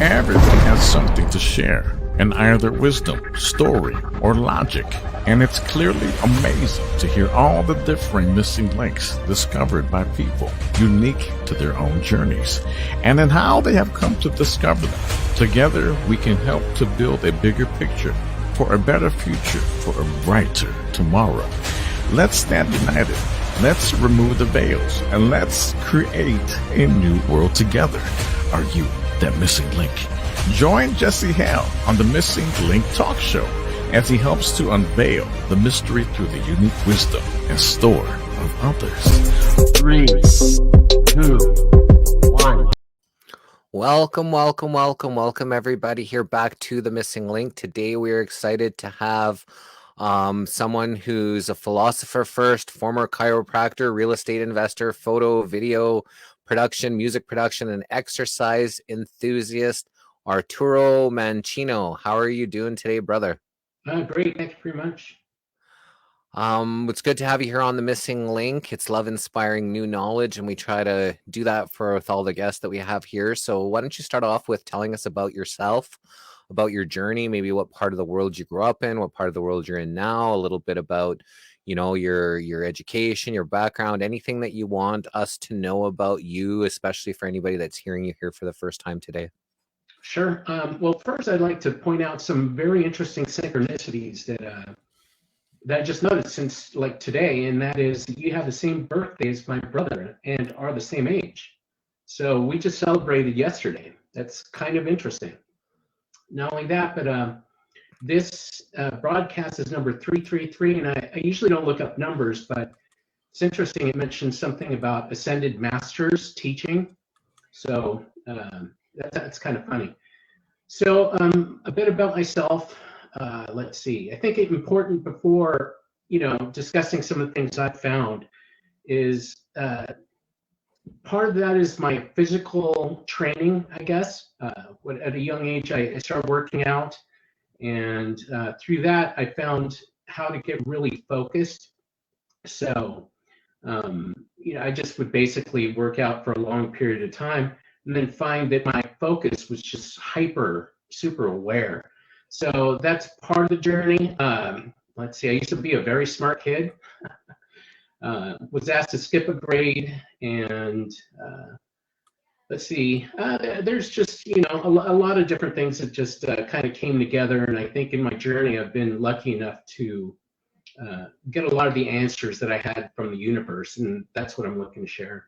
Everyone has something to share, and either wisdom, story, or logic. And it's clearly amazing to hear all the different missing links discovered by people, unique to their own journeys, and in how they have come to discover them. Together, we can help to build a bigger picture for a better future, for a brighter tomorrow. Let's stand united. Let's remove the veils, and let's create a new world together. Are you that missing link? Join Jesse Hale on the Missing Link Talk Show as he helps to unveil the mystery through the unique wisdom and store of others. 3, 2, 1. Welcome everybody here back to the Missing Link. Today we are excited to have someone who's a philosopher first, former chiropractor, real estate investor, photo, video production, music production, and exercise enthusiast, Arturo Mancheno. How are you doing today, brother? Great, thank you very much. It's good to have you here on the Missing Link. It's love inspiring new knowledge, and we try to do that with all the guests that we have here. So why don't you start off with telling us about yourself, about your journey, maybe what part of the world you grew up in, what part of the world you're in now, a little bit about, you know, your education, your background, anything that you want us to know about you, especially for anybody that's hearing you here for the first time today. Sure. Well, first I'd like to point out some very interesting synchronicities that I just noticed since like today, and that is you have the same birthday as my brother and are the same age. So we just celebrated yesterday. That's kind of interesting. Not only that, but this broadcast is number 333, and I usually don't look up numbers, but it's interesting. It mentions something about ascended masters teaching. So that's kind of funny. So a bit about myself. Let's see. I think it's important before, discussing some of the things I've found is part of that is my physical training, I guess. At a young age, I started working out. And through that, I found how to get really focused. So, I just would basically work out for a long period of time and then find that my focus was just super aware. So that's part of the journey. Let's see, I used to be a very smart kid. Was asked to skip a grade, and let's see, there's just, a lot of different things that just kind of came together. And I think in my journey, I've been lucky enough to get a lot of the answers that I had from the universe. And that's what I'm looking to share.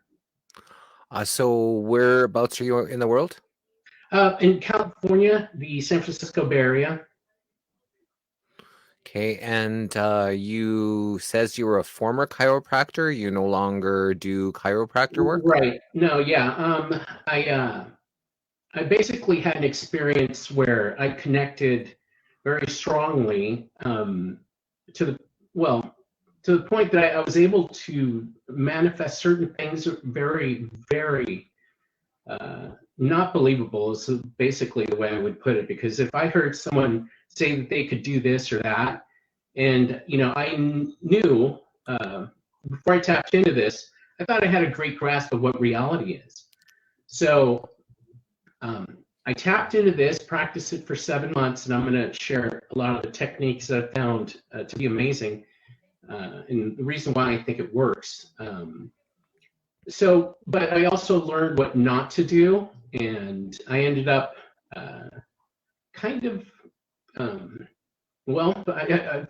So whereabouts are you in the world? In California, the San Francisco Bay Area. Okay, and you says you were a former chiropractor. You no longer do chiropractor work? Right. No, yeah. I basically had an experience where I connected very strongly to the point that I was able to manifest certain things very, very not believable is basically the way I would put it. Because if I heard someone say that they could do this or that, and I knew before I tapped into this, I thought I had a great grasp of what reality is. So I tapped into this, practiced it for 7 months, and I'm going to share a lot of the techniques that I found to be amazing, and the reason why I think it works. But I also learned what not to do, and I ended up I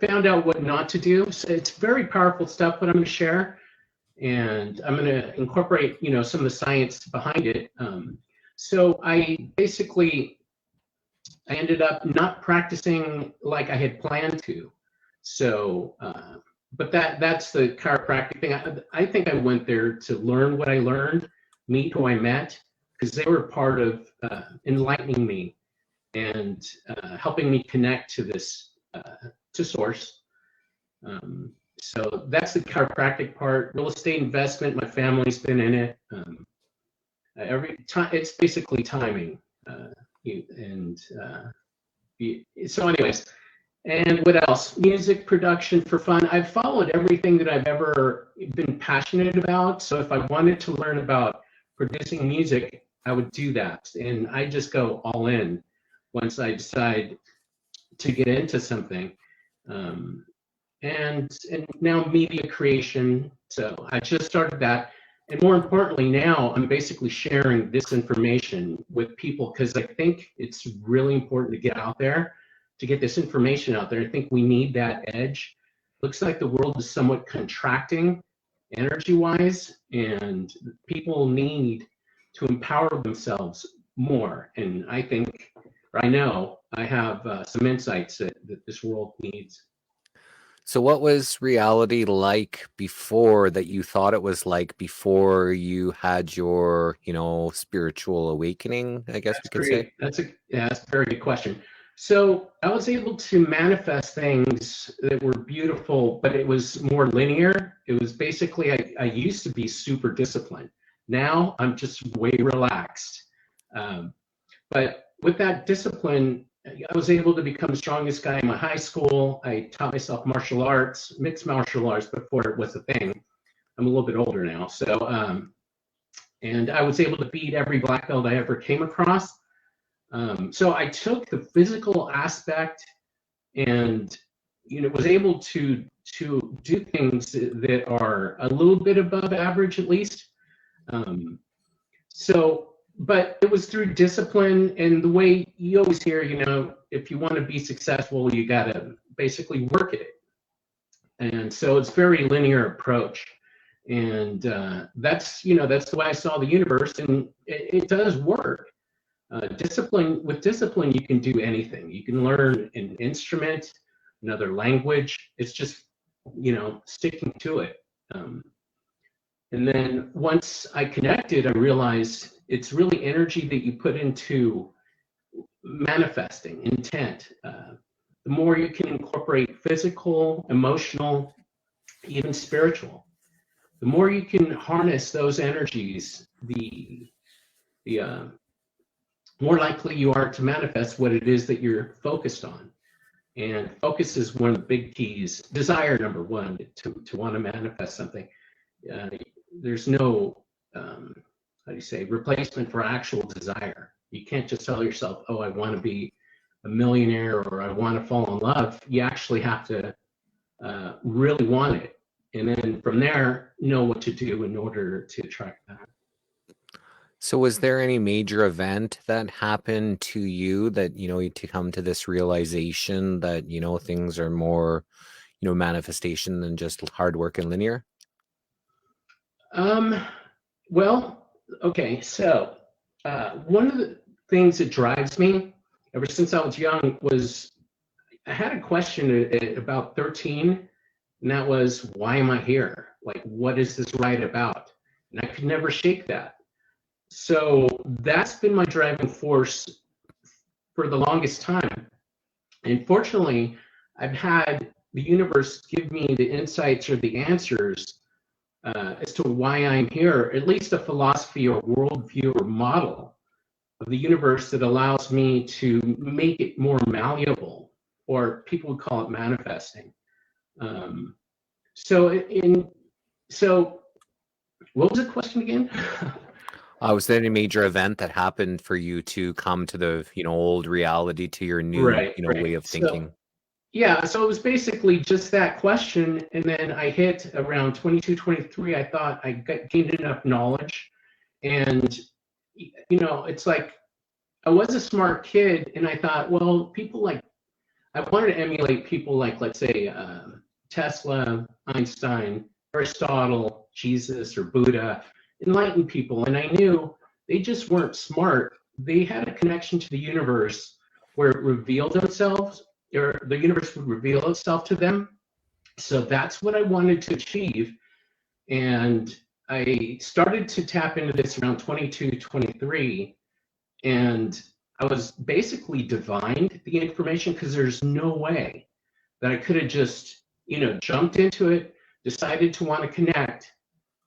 found out what not to do. So it's very powerful stuff that I'm going to share, and I'm going to incorporate, some of the science behind it. So I ended up not practicing like I had planned to. So, but that's the chiropractic thing. I think I went there to learn what I learned, meet who I met, because they were part of enlightening me and helping me connect to this, to source. So that's the chiropractic part. Real estate investment, my family's been in it. Every time, it's basically timing. So anyways, and what else? Music production for fun. I've followed everything that I've ever been passionate about. So if I wanted to learn about producing music, I would do that. And I just go all in once I decide to get into something. And now media creation. So I just started that. And more importantly, now I'm basically sharing this information with people because I think it's really important to get out there, to get this information out there. I think we need that edge. Looks like the world is somewhat contracting energy-wise, and people need to empower themselves more. And I think, or I know, I have some insights that this world needs. So what was reality like before that you thought it was like before you had your, spiritual awakening, I guess we That's could say? great. That's a very good question. So I was able to manifest things that were beautiful, but it was more linear. It was basically, I used to be super disciplined. Now I'm just way relaxed. But with that discipline, I was able to become the strongest guy in my high school. I taught myself martial arts, mixed martial arts before it was a thing. I'm a little bit older now. So, and I was able to beat every black belt I ever came across. So I took the physical aspect and, was able to do things that are a little bit above average at least. But it was through discipline and the way you always hear, if you want to be successful, you got to basically work at it. And so it's very linear approach. And that's the way I saw the universe, and it does work. With discipline, you can do anything. You can learn an instrument, another language. It's just, sticking to it. And then once I connected, I realized it's really energy that you put into manifesting, intent. The more you can incorporate physical, emotional, even spiritual, the more you can harness those energies, the more likely you are to manifest what it is that you're focused on. And focus is one of the big keys. Desire, number one, to want to manifest something. There's no, replacement for actual desire. You can't just tell yourself, oh, I want to be a millionaire or I want to fall in love. You actually have to really want it. And then from there, know what to do in order to attract that. So was there any major event that happened to you that, to come to this realization that, things are more, manifestation than just hard work and linear? Well, okay. So one of the things that drives me ever since I was young was I had a question at about 13, and that was, why am I here? Like, what is this ride about? And I could never shake that. So that's been my driving force for the longest time. And fortunately, I've had the universe give me the insights or the answers as to why I'm here, at least a philosophy or worldview or model of the universe that allows me to make it more malleable, or people would call it manifesting. So what was the question again? Was there any major event that happened for you to come to the, old reality to your new, Right. way of thinking? So it was basically just that question. And then I hit around 22, 23, I thought I gained enough knowledge. And, it's like I was a smart kid. And I thought, well, I wanted to emulate people like, let's say, Tesla, Einstein, Aristotle, Jesus, or Buddha, enlightened people. And I knew they just weren't smart. They had a connection to the universe where it revealed themselves, or the universe would reveal itself to them. So that's what I wanted to achieve. And I started to tap into this around 22, 23. And I was basically divined the information, because there's no way that I could have just, jumped into it, decided to want to connect,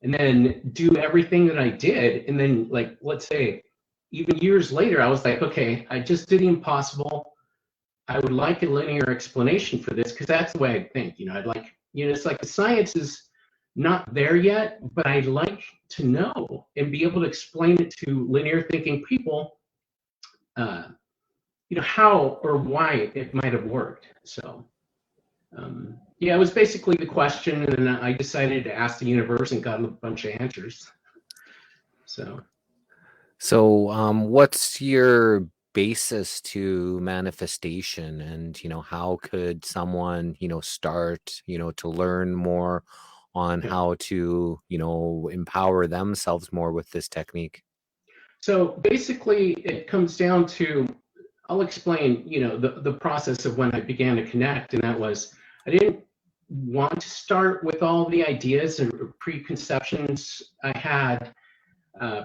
and then do everything that I did. And then, like, let's say, even years later, I was like, okay, I just did the impossible. I would like a linear explanation for this, because that's the way I think. I'd like, it's like the science is not there yet, but I'd like to know and be able to explain it to linear thinking people, how or why it might have worked. So, yeah, it was basically the question, and then I decided to ask the universe and got a bunch of answers. So, what's your basis to manifestation, and how could someone start to learn more on how to empower themselves more with this technique? So basically, it comes down to, I'll explain, the process of when I began to connect, and that was, I didn't want to start with all the ideas or preconceptions I had,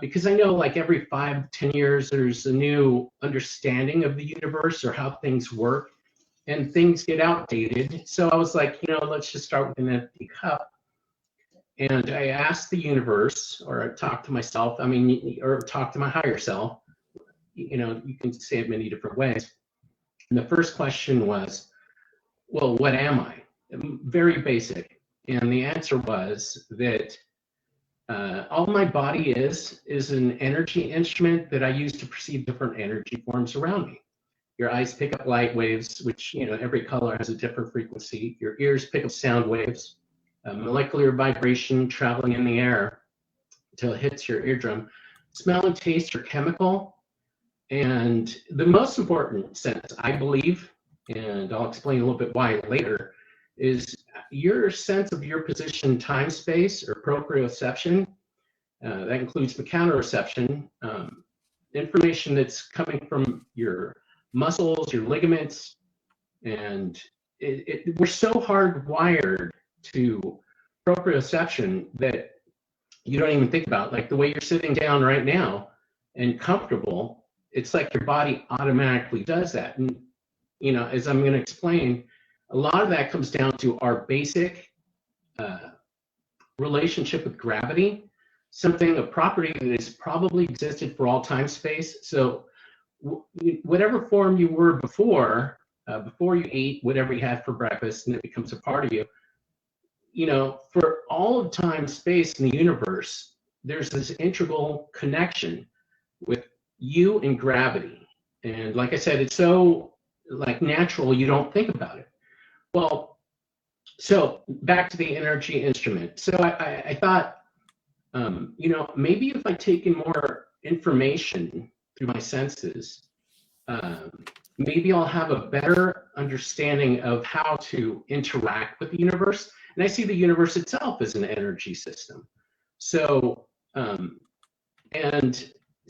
because I know like every 5-10 years, there's a new understanding of the universe or how things work, and things get outdated. So I was like, let's just start with an empty cup. And I asked the universe, or I talked to myself, or talk to my higher self. You can say it many different ways. And the first question was, well, what am I? Very basic. And the answer was that all my body is an energy instrument that I use to perceive different energy forms around me. Your eyes pick up light waves, which, every color has a different frequency. Your ears pick up sound waves, molecular vibration traveling in the air until it hits your eardrum. Smell and taste are chemical. And the most important sense, I believe, and I'll explain a little bit why later, is your sense of your position, time, space, or proprioception. That includes mechanoreception, information that's coming from your muscles, your ligaments, and we're so hardwired to proprioception that you don't even think about. Like the way you're sitting down right now and comfortable, it's like your body automatically does that. And as I'm going to explain, a lot of that comes down to our basic relationship with gravity, a property that has probably existed for all time space. So whatever form you were before you ate whatever you had for breakfast, and it becomes a part of you, for all of time, space, in the universe, there's this integral connection with you and gravity. And like I said, it's so natural, you don't think about it. Well, so back to the energy instrument. So I thought, maybe if I take in more information through my senses, maybe I'll have a better understanding of how to interact with the universe. And I see the universe itself as an energy system. So,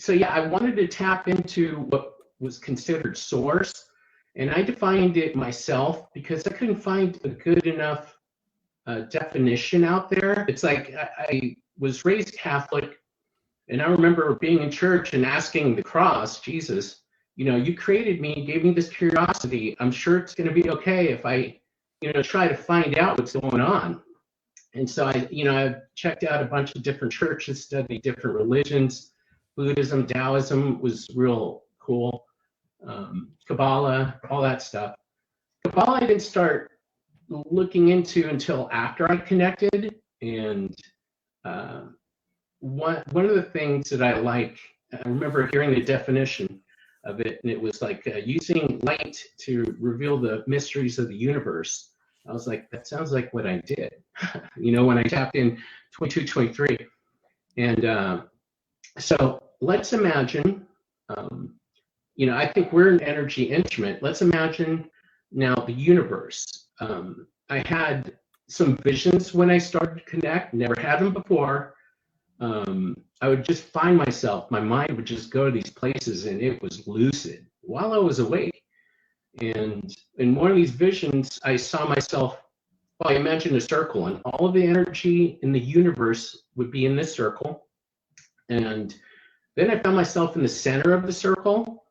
yeah, I wanted to tap into what was considered source. And I defined it myself because I couldn't find a good enough definition out there. It's like I was raised Catholic, and I remember being in church and asking the cross, Jesus, you created me, gave me this curiosity. I'm sure it's going to be okay if I, try to find out what's going on. And so I checked out a bunch of different churches, studied different religions. Buddhism, Taoism was real cool. Kabbalah, all that stuff. Kabbalah I didn't start looking into until after I connected. And one of the things that I remember hearing the definition of it, and it was like using light to reveal the mysteries of the universe. I was like, that sounds like what I did, when I tapped in 22, 23. And so let's imagine, I think we're an energy instrument. Let's imagine now the universe. I had some visions when I started to connect, never had them before. I would just find myself, my mind would just go to these places, and it was lucid while I was awake. And in one of these visions, I saw myself, I imagined a circle, and all of the energy in the universe would be in this circle. And then I found myself in the center of the circle,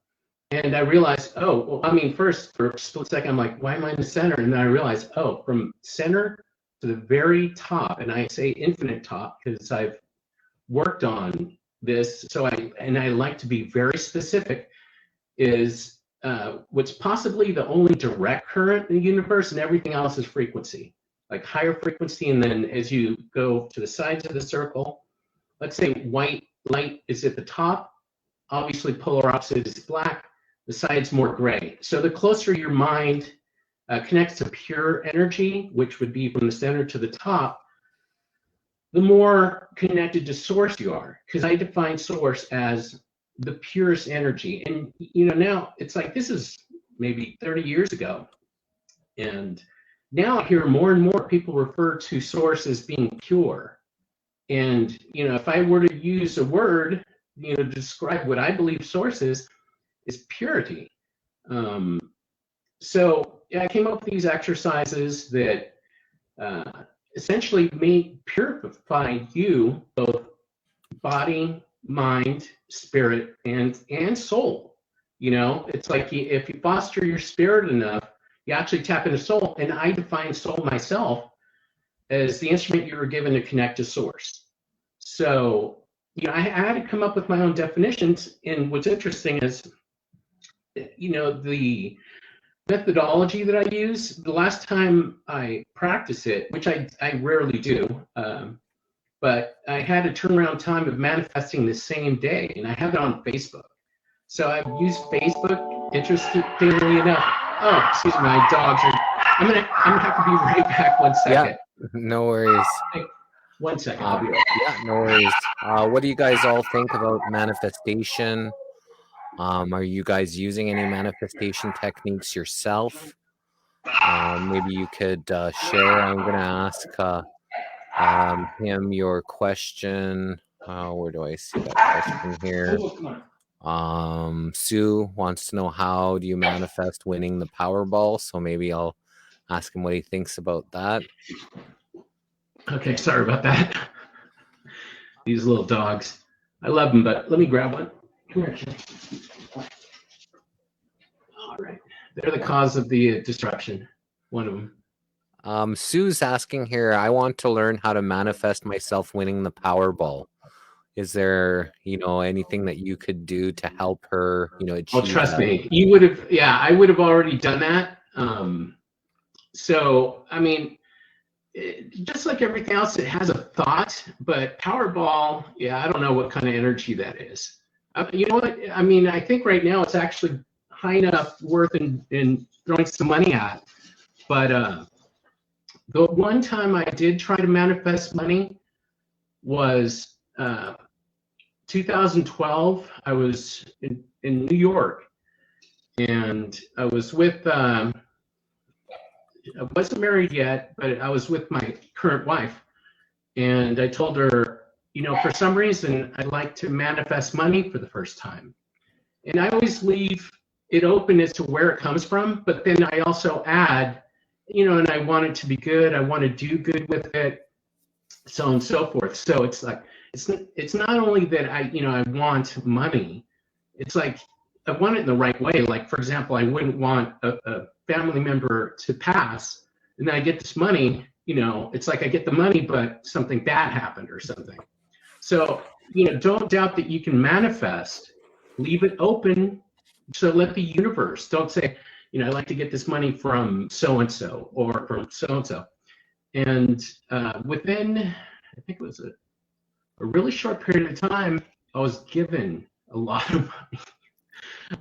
and I realized, first, for a split second, I'm like, why am I in the center? And then I realized, from center to the very top, and I say infinite top because I've worked on this, I like to be very specific, is what's possibly the only direct current in the universe, and everything else is frequency. like higher frequency, and then as you go to the sides of the circle, let's say white light is at the top, obviously polar opposite is black, the side's more gray. So the closer your mind connects to pure energy, which would be from the center to the top, the more connected to source you are. Because I define source as the purest energy. And now it's like, this is maybe 30 years ago. And now I hear more and more people refer to source as being pure. And if I were to use a word, to describe what I believe source is purity. So I came up with these exercises that essentially purify you, both body, mind, spirit, and soul. It's like if you foster your spirit enough, you actually tap into soul. And I define soul myself as the instrument you were given to connect to source. So, I had to come up with my own definitions. And what's interesting is, the methodology that I use, the last time I practice it, which I rarely do, but I had a turnaround time of manifesting the same day, and I have it on Facebook. So I've used Facebook, interestingly enough. Oh, excuse me, my dogs are, I'm gonna have to be right back 1 second. Yeah, no worries. 1 second, I'll be right back. Yeah, no worries. What do you guys all think about manifestation? Are you guys using any manifestation techniques yourself? Maybe you could share. I'm going to ask him your question. Where do I see that question here? Sue wants to know, how do you manifest winning the Powerball? So maybe I'll ask him what he thinks about that. Okay, sorry about that. These little dogs. I love them, but let me grab one. Come here, kid. All right. They're the cause of the disruption. One of them. Sue's asking here, I want to learn how to manifest myself winning the Powerball. Is there, anything that you could do to help her, achieve Oh, trust that? me. You would have, I would have already done that. So, I mean, just like everything else, it has a thought, but Powerball, I don't know what kind of energy that is. You know what? I mean, I think right now it's actually high enough worth in throwing some money at. But the one time I did try to manifest money was 2012. I was in New York, and I was with, I wasn't married yet, but I was with my current wife. And I told her, for some reason, I'd like to manifest money for the first time. And I always leave it open as to where it comes from, but then I also add, and I want it to be good. I want to do good with it, so on and so forth. So it's like, it's not only that I want money. It's like I want it in the right way. Like, for example, I wouldn't want a family member to pass, and then I get this money. It's like I get the money, but something bad happened or something. So, don't doubt that you can manifest. Leave it open. So let the universe. Don't say, I'd like to get this money from so-and-so or from so-and-so. And within, I think it was a really short period of time, I was given a lot of money.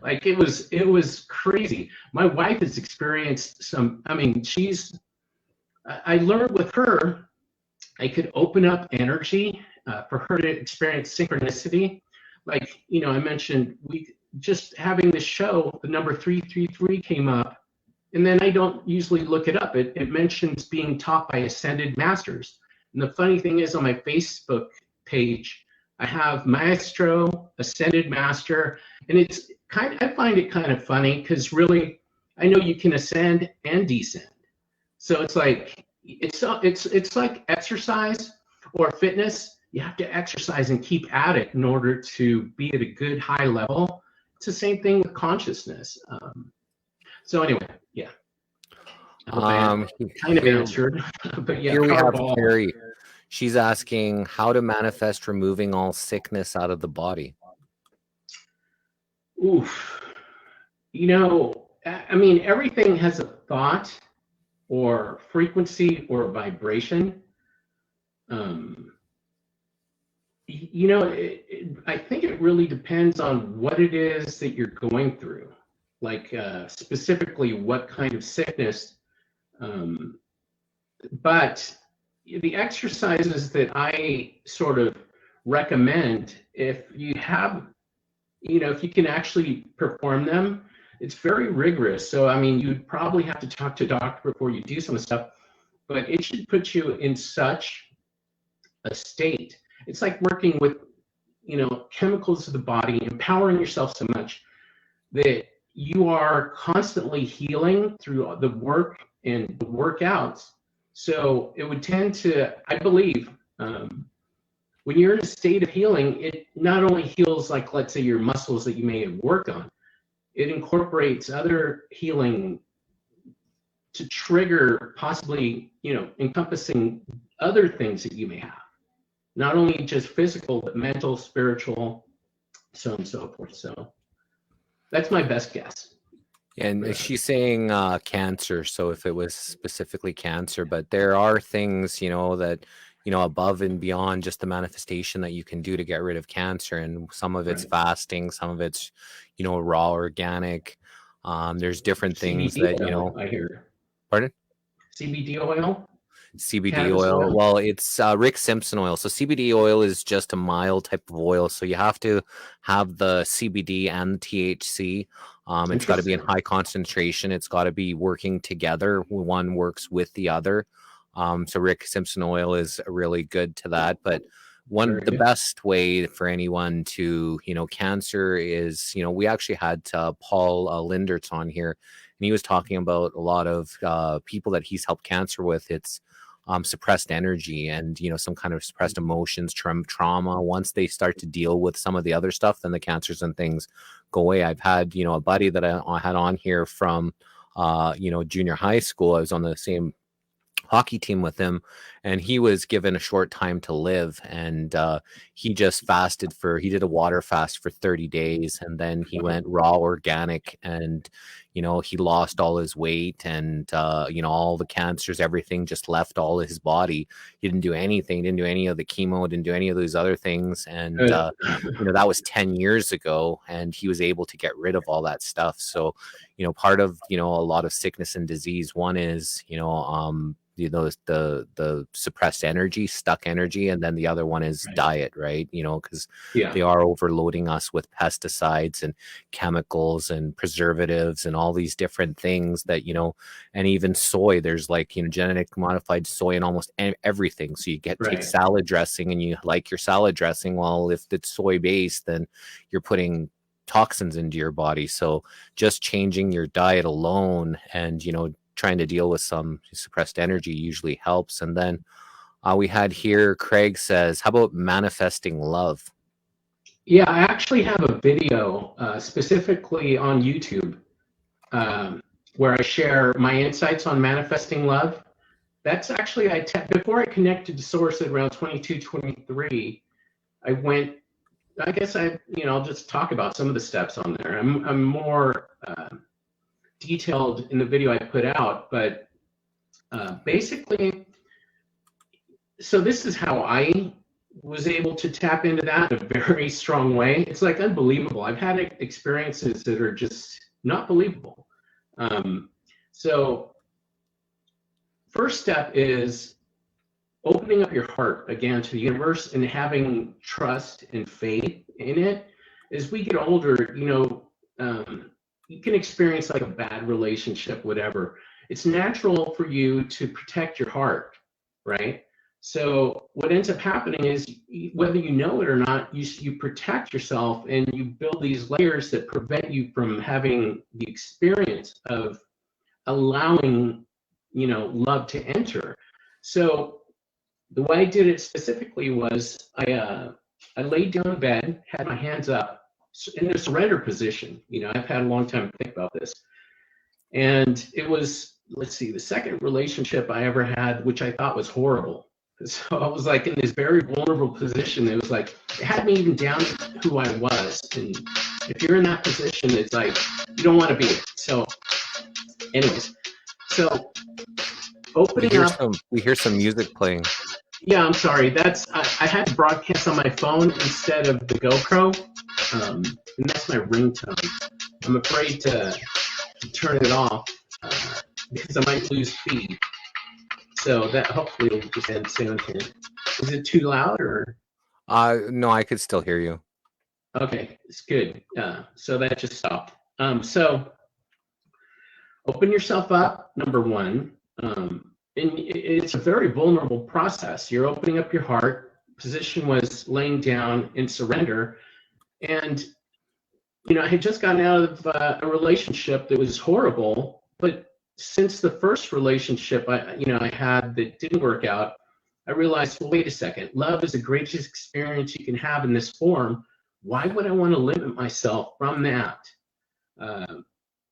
Like, it was crazy. My wife has experienced some, I learned with her, I could open up energy for her to experience synchronicity. Like, I mentioned, just having this show, the number 333 came up, and then I don't usually look it up. It mentions being taught by ascended masters. And the funny thing is, on my Facebook page, I have Maestro, Ascended Master, and I find it kind of funny because really, I know you can ascend and descend. So it's like it's like exercise or fitness. You have to exercise and keep at it in order to be at a good high level. It's the same thing with consciousness. So anyway, yeah. I kind of answered, but yeah. Here we have Carrie. She's asking how to manifest removing all sickness out of the body. Oof. Everything has a thought, or frequency or vibration. You know, I think it really depends on what it is that you're going through, like specifically what kind of sickness. But the exercises that I sort of recommend, if you have, you know, if you can actually perform them, it's very rigorous. So, I mean, you'd probably have to talk to a doctor before you do some of the stuff, but it should put you in such a state. It's like working with, you know, chemicals of the body, empowering yourself so much that you are constantly healing through the work and the workouts. So it would tend to, I believe, when you're in a state of healing, it not only heals, like, let's say, your muscles that you may have worked on, it incorporates other healing to trigger, possibly, you know, encompassing other things that you may have. Not only just physical, but mental, spiritual, so on and so forth. So that's my best guess. And she's saying cancer. So if it was specifically cancer, but there are things, you know, that, you know, above and beyond just the manifestation that you can do to get rid of cancer. And some of it's fasting, some of it's, you know, raw organic. There's different things CBD that, you oil, know, I hear. pardon? CBD oil? CBD Cannabis oil. oil? Well, it's Rick Simpson oil. So CBD oil is just a mild type of oil. So you have to have the CBD and the THC. It's got to be in high concentration. It's got to be working together. One works with the other. So Rick Simpson oil is really good to that. But the best way for anyone to, you know, cancer is, you know, we actually had Paul Lindertz on here, and he was talking about a lot of people that he's helped cancer with. It's suppressed energy and, you know, some kind of suppressed emotions, trauma. Once they start to deal with some of the other stuff, then the cancers and things go away. I've had, you know, a buddy that I had on here from, you know, junior high school. I was on the same hockey team with him, and he was given a short time to live, and he just he did a water fast for 30 days, and then he went raw organic, and, you know, he lost all his weight, and you know, all the cancers, everything just left all his body. He didn't do anything, didn't do any of the chemo, didn't do any of those other things, and you know, that was 10 years ago, and he was able to get rid of all that stuff. So, you know, part of, you know, a lot of sickness and disease, one is, you know, the suppressed energy, stuck energy, and then the other one is diet, right? You know, because they are overloading us with pesticides and chemicals and preservatives and all these different things that, you know, and even soy, there's, like, you know, genetic modified soy in almost everything. So you take salad dressing, and you like your salad dressing. Well, if it's soy based, then you're putting toxins into your body. So just changing your diet alone, and, you know, trying to deal with some suppressed energy usually helps. And then we had here, Craig says, how about manifesting love? Yeah, I actually have a video specifically on YouTube where I share my insights on manifesting love. That's actually, before I connected to Source at around 22, 23, I went, I guess you know, I'll just talk about some of the steps on there. I'm more detailed in the video I put out, but basically, so this is how I was able to tap into that in a very strong way. It's like unbelievable. I've had experiences that are just not believable. So first step is opening up your heart again to the universe and having trust and faith in it. As we get older, you know, you can experience like a bad relationship, whatever. It's natural for you to protect your heart, right? So what ends up happening is, whether you know it or not, you protect yourself, and you build these layers that prevent you from having the experience of allowing, you know, love to enter. So the way I did it specifically was I laid down in bed, had my hands up in a surrender position. You know, I've had a long time to think about this. And it was, let's see, the second relationship I ever had, which I thought was horrible. So I was like in this very vulnerable position. It was like, it had me even down to who I was. And if you're in that position, it's like, you don't want to be it. So anyways, so opening up. We hear some music playing. Yeah, I'm sorry. I had to broadcast on my phone instead of the GoPro, and that's my ringtone. I'm afraid to turn it off because I might lose feed. So that hopefully will just end soon here. Is it too loud or? No, I could still hear you. Okay, it's good. So that just stopped. So open yourself up, number one. And it's a very vulnerable process. You're opening up your heart. Position was laying down in surrender. And, I had just gotten out of a relationship that was horrible. But since the first relationship I had that didn't work out, I realized, well, wait a second. Love is the greatest experience you can have in this form. Why would I want to limit myself from that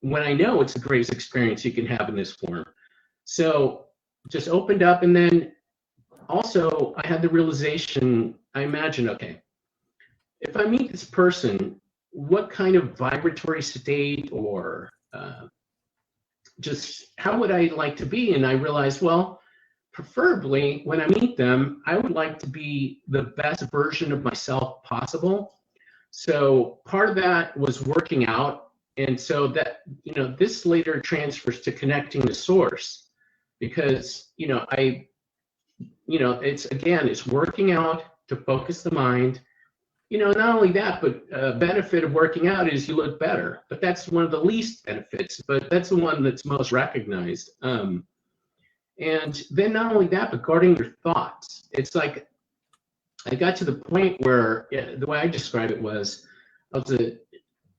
when I know it's the greatest experience you can have in this form? So just opened up, and then also I had the realization, I imagined, okay, if I meet this person, what kind of vibratory state or just how would I like to be? And I realized, well, preferably when I meet them, I would like to be the best version of myself possible. So part of that was working out. And so that, this later transfers to connecting to source because, it's working out to focus the mind. Not only that, but benefit of working out is you look better. But that's one of the least benefits, but that's the one that's most recognized. And then not only that, but guarding your thoughts. It's like I got to the point where the way I describe it was I was a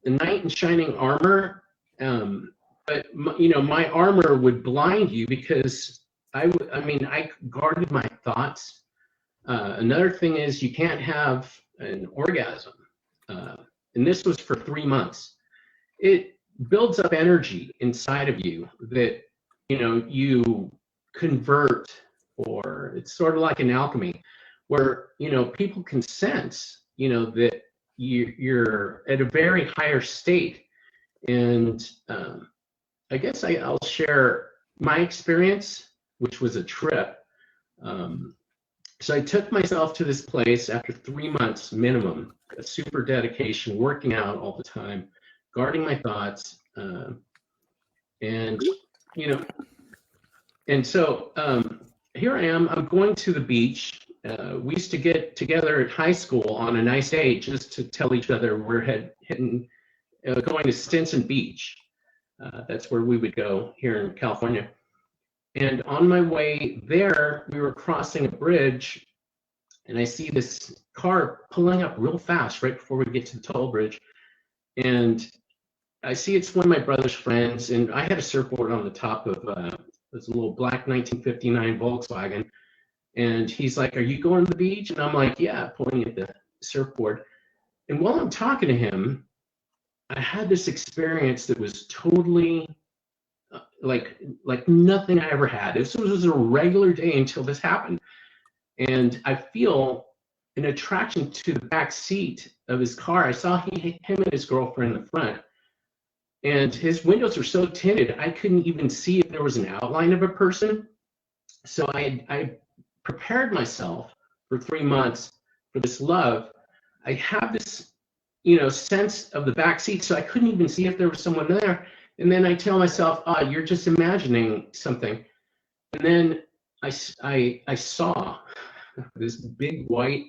knight in shining armor, but my armor would blind you because I guarded my thoughts. Another thing is you can't have an orgasm, and this was for 3 months. It builds up energy inside of you that you convert, or it's sort of like an alchemy where people can sense that you're at a very higher state. And I guess I'll share my experience, which was a trip. So I took myself to this place after 3 months minimum, a super dedication, working out all the time, guarding my thoughts, and so here I am. I'm going to the beach. We used to get together at high school on a nice day just to tell each other we're going to Stinson Beach. That's where we would go here in California. And on my way there, we were crossing a bridge, and I see this car pulling up real fast right before we get to the toll bridge. And I see it's one of my brother's friends, and I had a surfboard on the top of this little black 1959 Volkswagen. And he's like, "Are you going to the beach?" And I'm like, "Yeah," pointing at the surfboard. And while I'm talking to him, I had this experience that was totally like nothing I ever had. This was a regular day until this happened. And I feel an attraction to the back seat of his car. I saw him and his girlfriend in the front. And his windows were so tinted, I couldn't even see if there was an outline of a person. So I prepared myself for 3 months for this love. I have this, sense of the back seat, so I couldn't even see if there was someone there. And then I tell myself, you're just imagining something. And then I saw this big white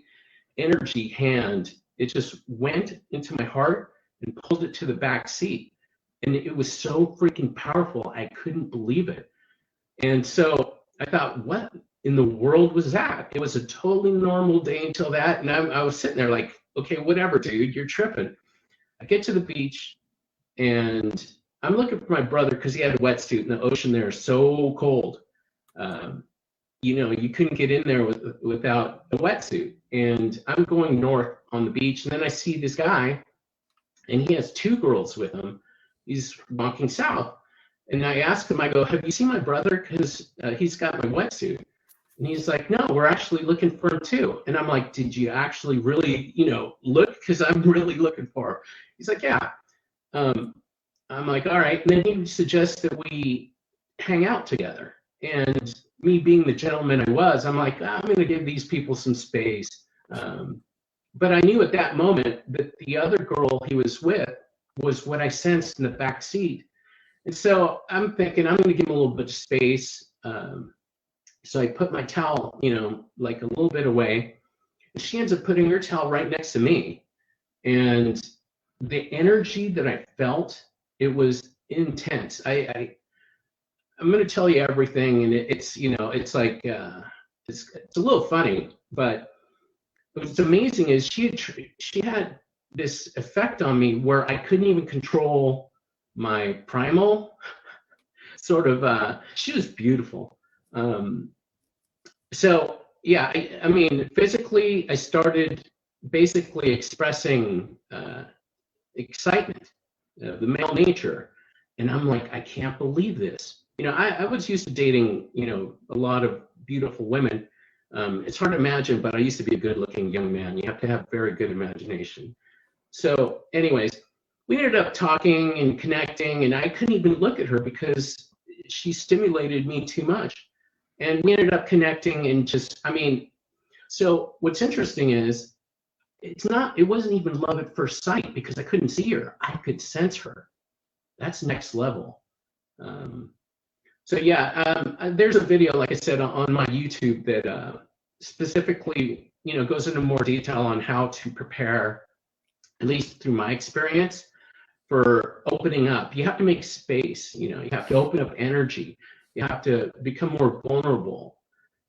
energy hand. It just went into my heart and pulled it to the back seat. And it was so freaking powerful, I couldn't believe it. And so I thought, what in the world was that? It was a totally normal day until that. And I was sitting there like, okay, whatever, dude, you're tripping. I get to the beach, and I'm looking for my brother because he had a wetsuit, and the ocean there is so cold. You couldn't get in there without a wetsuit. And I'm going north on the beach, and then I see this guy, and he has 2 girls with him. He's walking south. And I ask him, I go, "Have you seen my brother? Because he's got my wetsuit." And he's like, "No, we're actually looking for him too." And I'm like, "Did you actually really, look? Because I'm really looking for him." He's like, "Yeah." I'm like, "All right." And then he suggests that we hang out together. And me being the gentleman I was, I'm like, I'm going to give these people some space. But I knew at that moment that the other girl he was with was what I sensed in the back seat. And so I'm thinking I'm going to give him a little bit of space. So I put my towel, like a little bit away. And she ends up putting her towel right next to me. And the energy that I felt, it was intense. I'm going to tell you everything, and it's it's like it's a little funny, but what's amazing is she had this effect on me where I couldn't even control my primal sort of. She was beautiful. So yeah, I mean, physically, I started basically expressing excitement, the male nature, and I'm like, I can't believe this. I was used to dating, a lot of beautiful women. It's hard to imagine, but I used to be a good-looking young man. You have to have very good imagination. So, anyways, we ended up talking and connecting, and I couldn't even look at her because she stimulated me too much. And we ended up connecting and so what's interesting is it wasn't even love at first sight because I couldn't see her. I could sense her. That's next level. So yeah, there's a video, like I said, on my YouTube that specifically, goes into more detail on how to prepare, at least through my experience, for opening up. You have to make space. You have to open up energy. You have to become more vulnerable,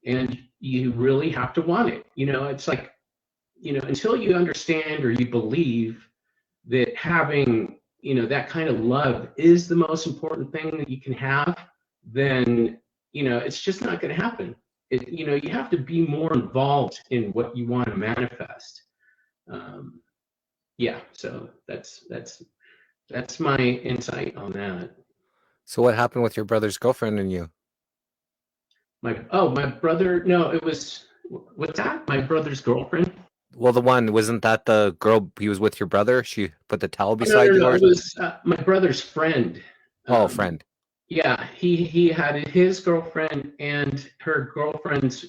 and you really have to want it. It's like, until you understand or you believe that having, that kind of love is the most important thing that you can have, then, it's just not going to happen. You have to be more involved in what you want to manifest. Yeah, so that's my insight on that. So what happened with your brother's girlfriend and you? My brother, no, it was, what's that? My brother's girlfriend? Well, wasn't that the girl he was with your brother? She put the towel No, beside you? no, it was my brother's friend. Oh, friend. Yeah, he had his girlfriend, and her girlfriend's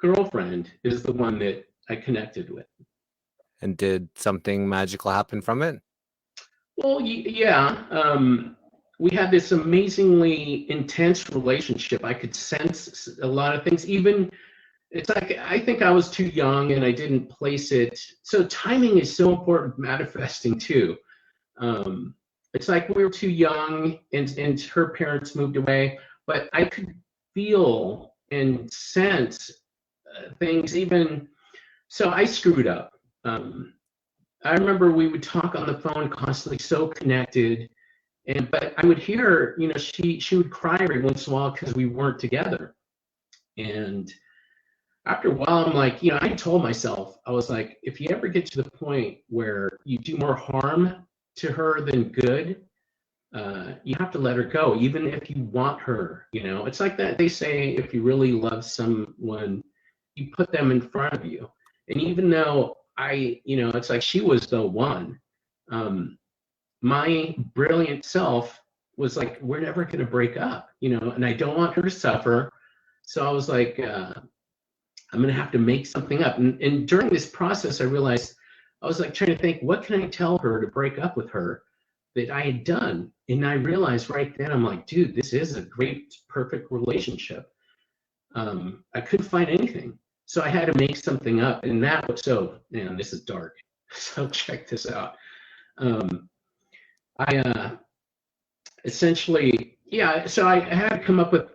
girlfriend is the one that I connected with. And did something magical happen from it? Well, yeah. We had this amazingly intense relationship. I could sense a lot of things. Even, it's like, I think I was too young and I didn't place it. So timing is so important, manifesting too. It's like we were too young and her parents moved away, but I could feel and sense things even. So I screwed up. I remember we would talk on the phone constantly, so connected. But I would hear her, she would cry every once in a while because we weren't together. And after a while, I'm like, I told myself, I was like, if you ever get to the point where you do more harm to her than good, you have to let her go, even if you want her. It's like that. They say if you really love someone, you put them in front of you. And even though it's like she was the one, my brilliant self was like, we're never going to break up, and I don't want her to suffer. So I was like, I'm going to have to make something up. And during this process, I realized, I was like trying to think, what can I tell her to break up with her that I had done? And I realized right then, I'm like, dude, this is a great, perfect relationship. I couldn't find anything. So I had to make something up. And that was, this is dark. So check this out. I essentially, so I had to come up with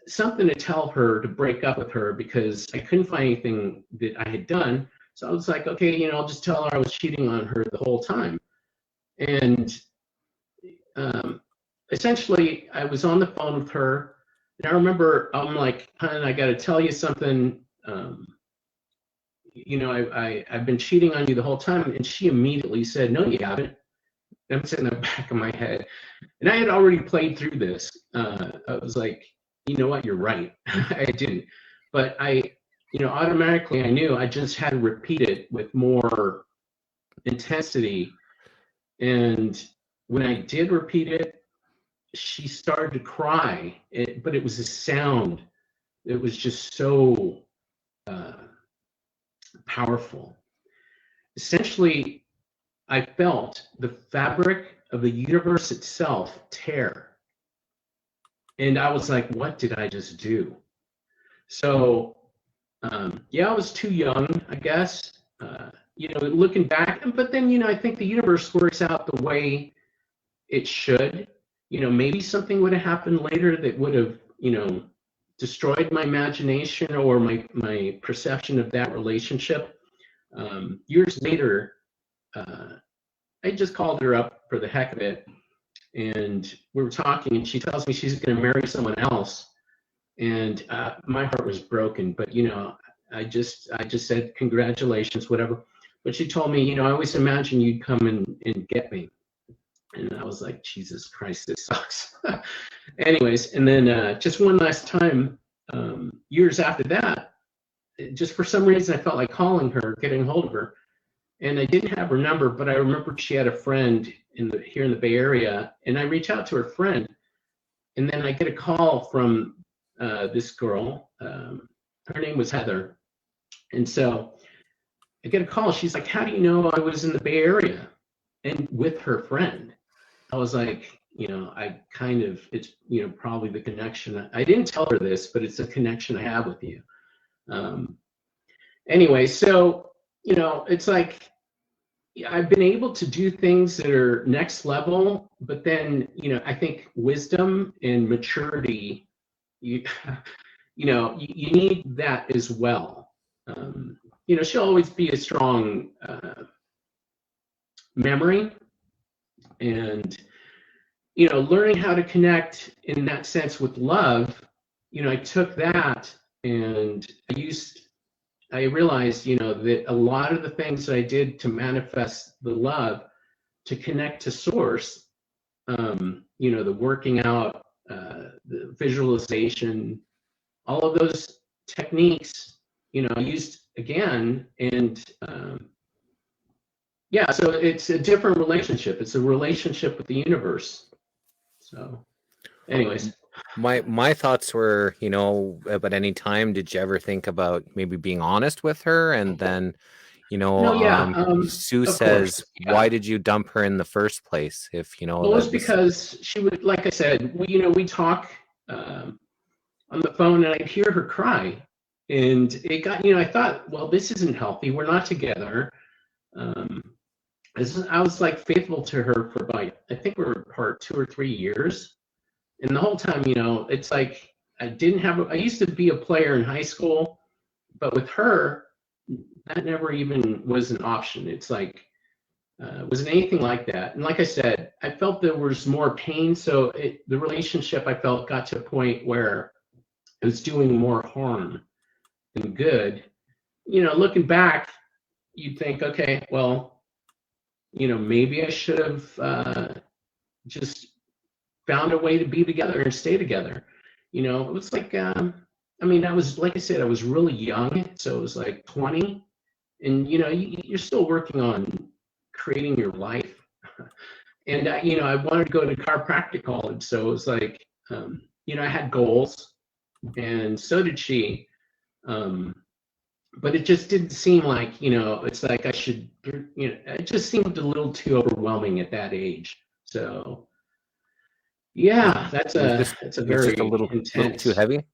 something to tell her to break up with her because I couldn't find anything that I had done. So I was like, okay, I'll just tell her I was cheating on her the whole time. And essentially, I was on the phone with her, and I remember I'm like, hon, I got to tell you something. I've been cheating on you the whole time. And she immediately said, no, you haven't. And I'm sitting in the back of my head. And I had already played through this. I was like, you know what, you're right. I didn't. But automatically I knew I just had to repeat it with more intensity. And when I did repeat it, she started to cry, but it was a sound. It was just so powerful. Essentially, I felt the fabric of the universe itself tear. And I was like, what did I just do? So, yeah, I was too young, I guess, looking back. But then, I think the universe works out the way it should. Maybe something would have happened later that would have, destroyed my imagination or my perception of that relationship. Years later, I just called her up for the heck of it, and we were talking, and she tells me she's going to marry someone else, and my heart was broken. But I just said congratulations, whatever. But she told me, I always imagined you'd come and get me, and I was like, Jesus Christ, this sucks. Anyways, and then just one last time, years after that, just for some reason, I felt like calling her, getting hold of her. And I didn't have her number, but I remembered she had a friend here in the Bay Area, and I reach out to her friend, and then I get a call from this girl. Her name was Heather, and so I get a call. She's like, "How do you know I was in the Bay Area?" And with her friend, I was like, it's probably the connection. I didn't tell her this, but it's a connection I have with you. Anyway, so it's like I've been able to do things that are next level, but then I think wisdom and maturity, you need that as well. She'll always be a strong memory, and learning how to connect in that sense with love. I took that and I realized, that a lot of the things that I did to manifest the love, to connect to source, the working out, the visualization, all of those techniques, I used again. And yeah, so it's a different relationship. It's a relationship with the universe. So anyways. My thoughts were, at any time, did you ever think about maybe being honest with her? And then, Sue says, why did you dump her in the first place? If well, it's because she would, like I said, we talk on the phone, and I'd hear her cry, and it got, I thought, well, this isn't healthy. We're not together. I was like faithful to her for about, I think we were apart 2 or 3 years. And the whole time, it's like I used to be a player in high school, but with her, that never even was an option. It's like, it wasn't anything like that. And like I said, I felt there was more pain. So the relationship, I felt, got to a point where it was doing more harm than good. Looking back, you'd think, okay, well, maybe I should have just found a way to be together and stay together. It was like, I was, like I said, I was really young. So it was like 20. And, you're still working on creating your life. And, I wanted to go to chiropractic college. So it was like, I had goals, and so did she. But it just didn't seem like, it's like I should, it just seemed a little too overwhelming at that age. So, yeah, that's a very intense. Little too heavy.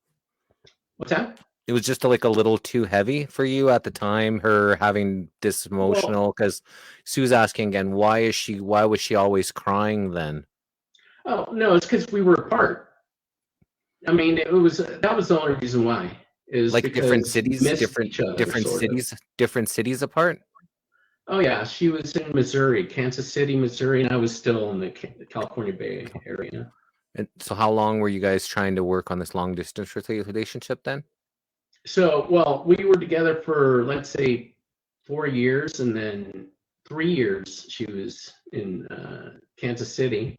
What's that? It was just like a little too heavy for you at the time, her having this emotional, because Sue's asking again, why was she always crying then? Oh, no, it's because we were apart. That was the only reason why. Is like different cities, different cities apart? Oh yeah, she was in Missouri, Kansas City, Missouri, and I was still in the California Bay Area. And so how long were you guys trying to work on this long distance relationship then? So, well, we were together for, let's say, 4 years, and then 3 years she was in Kansas City.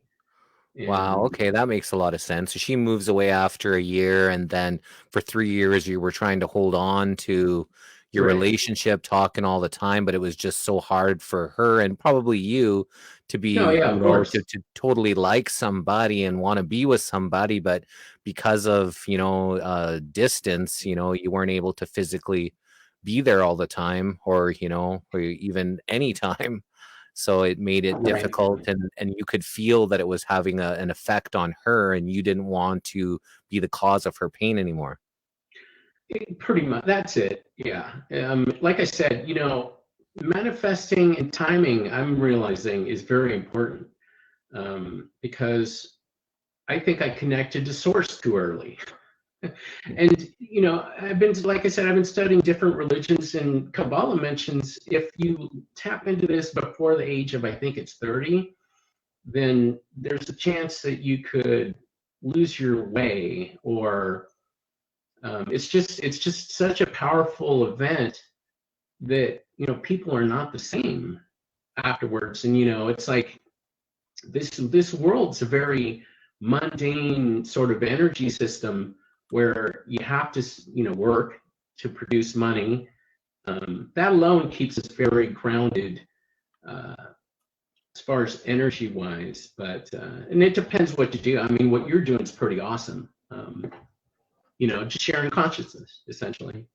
Wow, okay, that makes a lot of sense. So she moves away after a year, and then for 3 years you were trying to hold on to your Right. relationship, talking all the time, but it was just so hard for her and probably you to No, be, yeah, you of know, course. to totally like somebody and want to be with somebody, but because of, distance, you weren't able to physically be there all the time, or, or even anytime. So it made it Right. difficult, and you could feel that it was having an effect on her, and you didn't want to be the cause of her pain anymore. Pretty much. That's it. Yeah. Like I said, manifesting and timing, I'm realizing, is very important, because I think I connected to source too early. And, like I said, I've been studying different religions, and Kabbalah mentions if you tap into this before the age of, I think it's 30, then there's a chance that you could lose your way, or it's just such a powerful event that people are not the same afterwards. And it's like this world's a very mundane sort of energy system where you have to work to produce money. That alone keeps us very grounded, uh, as far as energy wise. But and it depends what you do. I mean, what you're doing is pretty awesome. Just sharing consciousness essentially.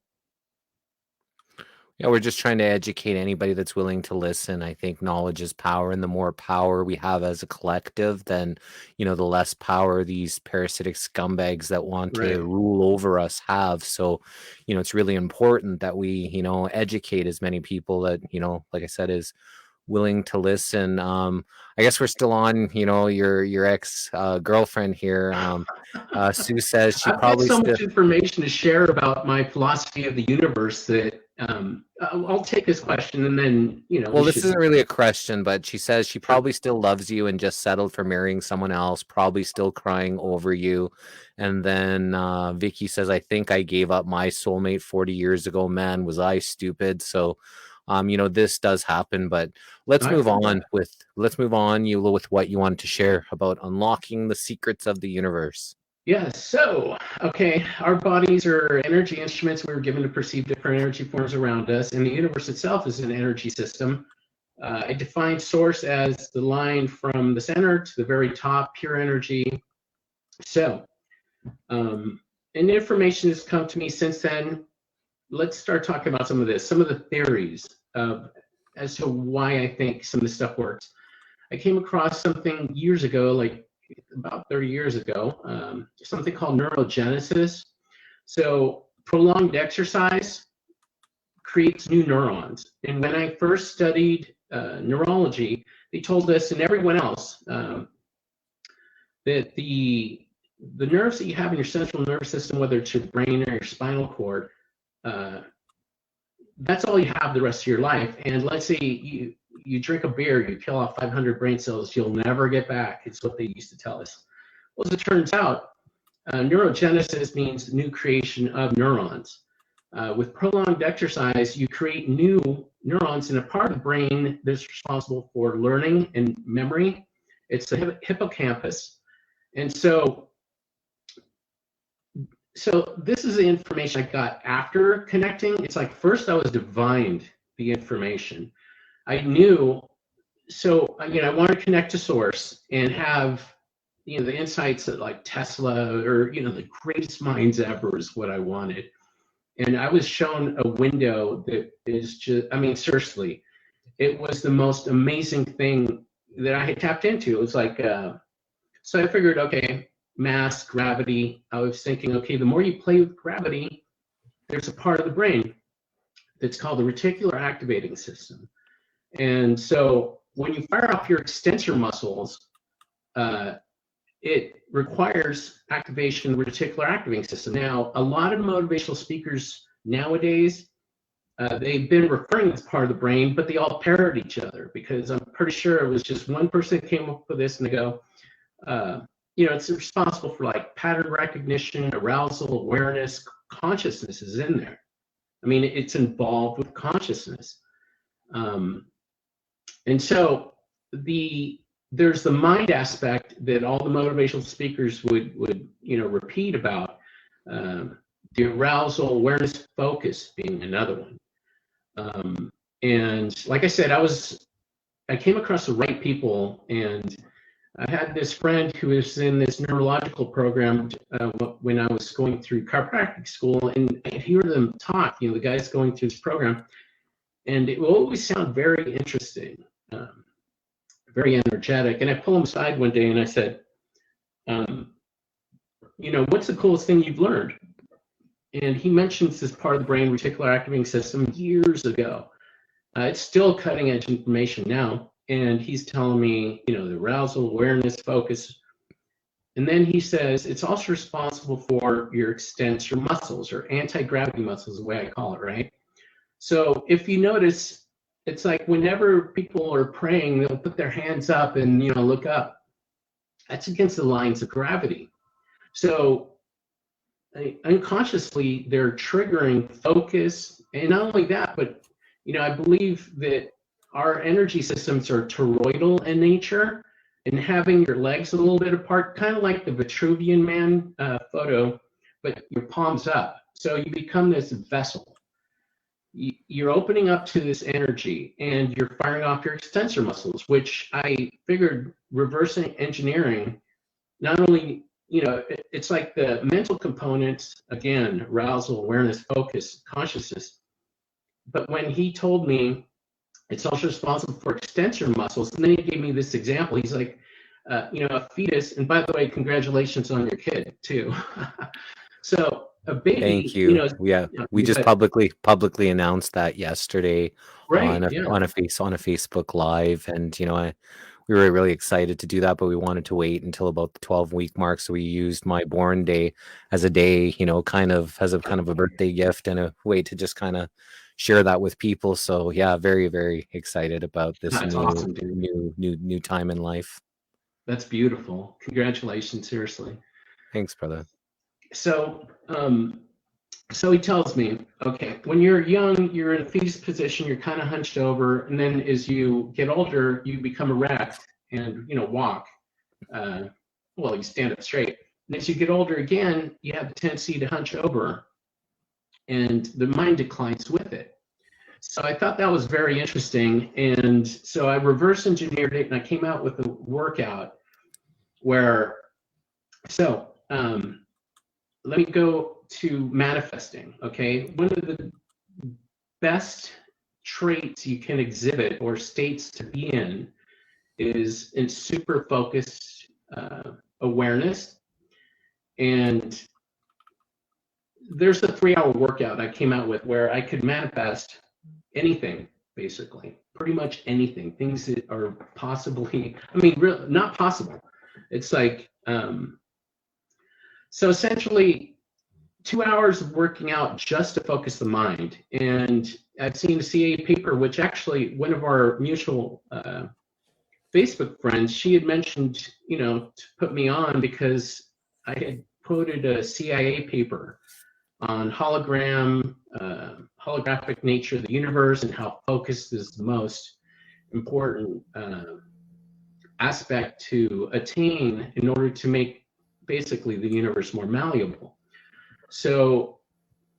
Yeah, we're just trying to educate anybody that's willing to listen. I think knowledge is power, and the more power we have as a collective, then, the less power these parasitic scumbags that want Right. to rule over us have. So, it's really important that we, educate as many people that, like I said, is willing to listen. I guess we're still on, your ex girlfriend here. Sue says she I've got probably so still. much information to share about my philosophy of the universe that I'll take this question, and then Well, we this should. isn't really a question, but she says she Sure. probably still loves you and just settled for marrying someone else, probably still crying over you. And then Vicky says, I think I gave up my soulmate 40 years ago. Man, was I stupid. So, this does happen, but let's I've move heard on that. Eula, with what you wanted to share about unlocking the secrets of the universe. Yeah. So, okay, our bodies are energy instruments. We were given to perceive different energy forms around us, and the universe itself is an energy system. I define source as the line from the center to the very top, pure energy. So, and information has come to me since then. Let's start talking about some of this, some of the theories of as to why I think some of this stuff works. I came across something years ago, like about 30 years ago, something called neurogenesis. So prolonged exercise creates new neurons. And when I first studied neurology, they told us and everyone else that the nerves that you have in your central nervous system, whether it's your brain or your spinal cord, uh, that's all you have the rest of your life. And let's say you drink a beer, you kill off 500 brain cells, you'll never get back. It's what they used to tell us. Well, as it turns out, neurogenesis means new creation of neurons. With prolonged exercise, you create new neurons in a part of the brain that's responsible for learning and memory. It's the hippocampus. And so this is the information I got after connecting. It's like first I was divined the information. I knew, so I want to connect to source and have the insights that like Tesla or the greatest minds ever is what I wanted. And I was shown a window that is just, I mean, seriously, it was the most amazing thing that I had tapped into. It was like, so I figured, okay, mass, gravity. I was thinking, okay, the more you play with gravity, there's a part of the brain that's called the reticular activating system. And so when you fire off your extensor muscles, it requires activation of the reticular activating system. Now, a lot of motivational speakers nowadays, they've been referring to this part of the brain, but they all parrot each other because I'm pretty sure it was just one person that came up with this and they go, it's responsible for like pattern recognition, arousal, awareness, consciousness is in there. I mean, it's involved with consciousness. And so there's the mind aspect that all the motivational speakers would repeat about. The arousal, awareness, focus being another one. And like I said, I came across the right people, and I had this friend who was in this neurological program when I was going through chiropractic school, and I'd hear them talk, the guys going through this program, and it will always sound very interesting, very energetic. And I pulled him aside one day and I said, what's the coolest thing you've learned? And he mentions this part of the brain, reticular activating system, years ago. It's still cutting edge information now. And he's telling me, the arousal, awareness, focus. And then he says it's also responsible for your extensor muscles, or anti-gravity muscles, the way I call it, right? So if you notice, it's like whenever people are praying, they'll put their hands up and, look up. That's against the lines of gravity. So unconsciously, they're triggering focus. And not only that, but, I believe that our energy systems are toroidal in nature, and having your legs a little bit apart, kind of like the Vitruvian Man photo, but your palms up. So you become this vessel. You're opening up to this energy, and you're firing off your extensor muscles, which I figured reversing engineering, not only, it's like the mental components, again, arousal, awareness, focus, consciousness. But when he told me it's also responsible for extensor muscles, and then he gave me this example. He's like, a fetus, and by the way, congratulations on your kid too. So a baby. Thank you. We just publicly announced that yesterday, right, on a Facebook Live, and we were really excited to do that, but we wanted to wait until about the 12-week mark, so we used my born day as a day, kind of as a birthday gift, and a way to just kind of share that with people. So yeah, very, very excited about this awesome, new time in life. That's beautiful. Congratulations, seriously. Thanks, brother. So he tells me, okay, when you're young, you're in a fetus position, you're kind of hunched over, and then as you get older, you become erect and walk. You stand up straight. And as you get older again, you have the tendency to hunch over, and the mind declines with it. So I thought that was very interesting, and so I reverse engineered it, and I came out with a workout where, let me go to manifesting, okay? One of the best traits you can exhibit, or states to be in, is in super focused awareness. And there's a 3-hour workout I came out with where I could manifest anything, basically, pretty much anything, things that are possibly, really not possible. It's like, so essentially 2 hours of working out just to focus the mind. And I've seen a CA paper, which actually one of our mutual Facebook friends, she had mentioned, to put me on because I had quoted a CIA paper on holographic nature of the universe, and how focus is the most important aspect to attain in order to make basically the universe more malleable. So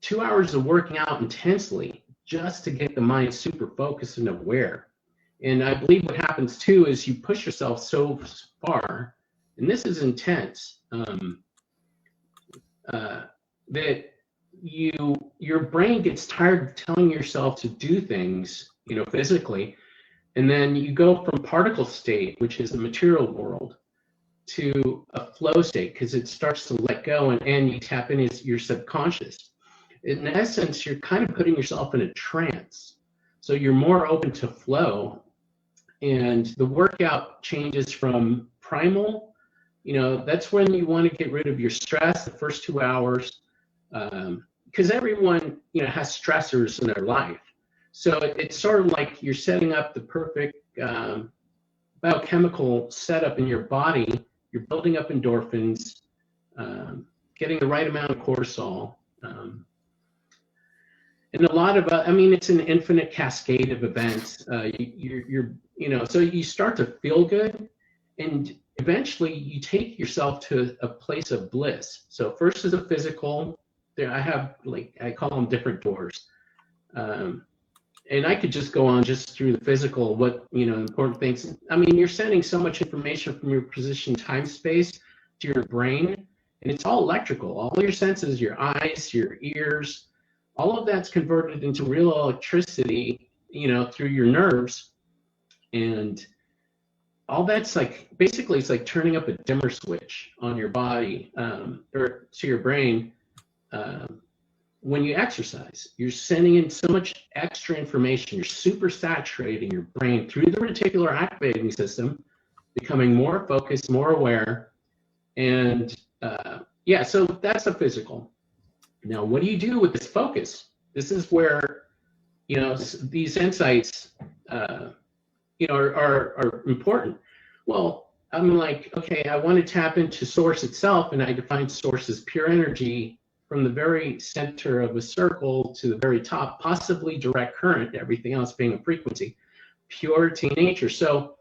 2 hours of working out intensely just to get the mind super focused and aware. And I believe what happens too is you push yourself so far, and this is intense, that your brain gets tired of telling yourself to do things, physically, and then you go from particle state, which is the material world, to a flow state, because it starts to let go, and you tap into your subconscious. In essence, you're kind of putting yourself in a trance, so you're more open to flow. And the workout changes from primal, that's when you want to get rid of your stress the first 2 hours, because everyone has stressors in their life. So it's sort of like you're setting up the perfect biochemical setup in your body. You're building up endorphins, getting the right amount of cortisol, and a lot of it's an infinite cascade of events. So you start to feel good, and eventually you take yourself to a place of bliss. So first is a physical. There I have, I call them different doors. And I could just go on just through the physical, what, important things. I mean, you're sending so much information from your position time space to your brain, and it's all electrical. All your senses, your eyes, your ears, all of that's converted into real electricity, through your nerves. And all that's like, basically, it's like turning up a dimmer switch on your body, or to your brain. When you exercise, you're sending in so much extra information. You're super saturating your brain through the reticular activating system, becoming more focused, more aware. And so that's the physical. Now, what do you do with this focus? This is where, these insights, are important. Well, I'm like, okay, I want to tap into source itself, and I define source as pure energy from the very center of a circle to the very top, possibly direct current, everything else being a frequency, purity nature. So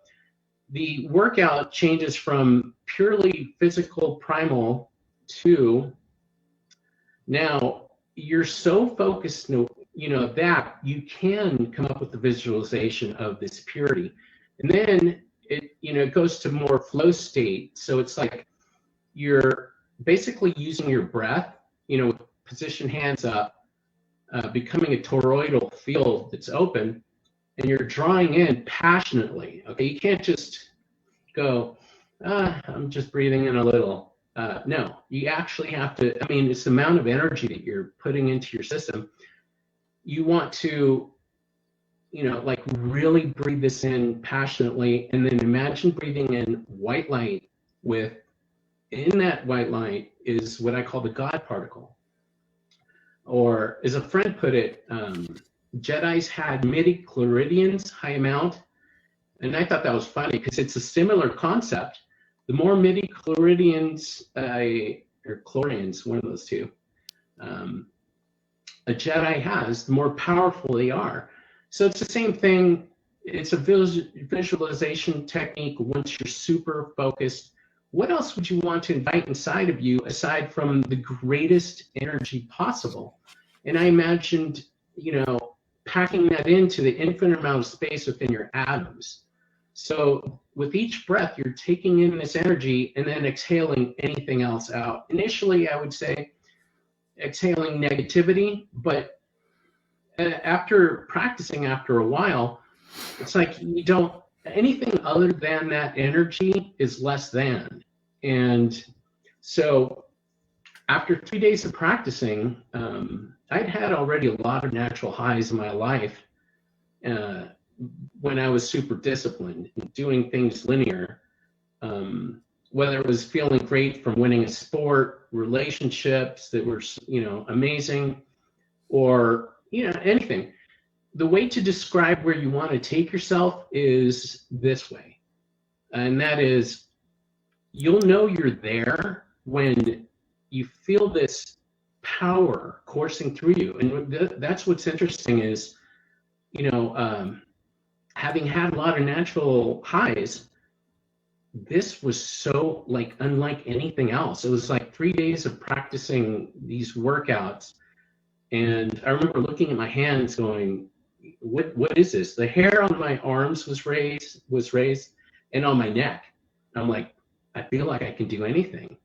the workout changes from purely physical primal to now you're so focused, that you can come up with the visualization of this purity. And then it goes to more flow state. So it's like you're basically using your breath, position hands up, becoming a toroidal field that's open, and you're drawing in passionately. Okay, you can't just go, I'm just breathing in a little. No, you actually have to, it's the amount of energy that you're putting into your system. You want to, like really breathe this in passionately, and then imagine breathing in white light in that white light is what I call the God particle. Or as a friend put it, Jedis had midi-chloridians, high amount. And I thought that was funny because it's a similar concept. The more midi-chloridians, or chlorians, one of those two, a Jedi has, the more powerful they are. So it's the same thing. It's a visualization technique once you're super focused. What else would you want to invite inside of you aside from the greatest energy possible? And I imagined, packing that into the infinite amount of space within your atoms. So with each breath, you're taking in this energy and then exhaling anything else out. Initially, I would say exhaling negativity, but after practicing, after a while, it's like you don't, anything other than that energy is less than. And so after 3 days of practicing, I'd had already a lot of natural highs in my life when I was super disciplined and doing things linear, whether it was feeling great from winning a sport, relationships that were, amazing, or, anything. The way to describe where you want to take yourself is this way. And that is, you'll know you're there when you feel this power coursing through you. And that's what's interesting is, having had a lot of natural highs, this was so like unlike anything else. It was like 3 days of practicing these workouts. And I remember looking at my hands going, what is this? The hair on my arms was raised, and on my neck. I'm like, I feel like I can do anything.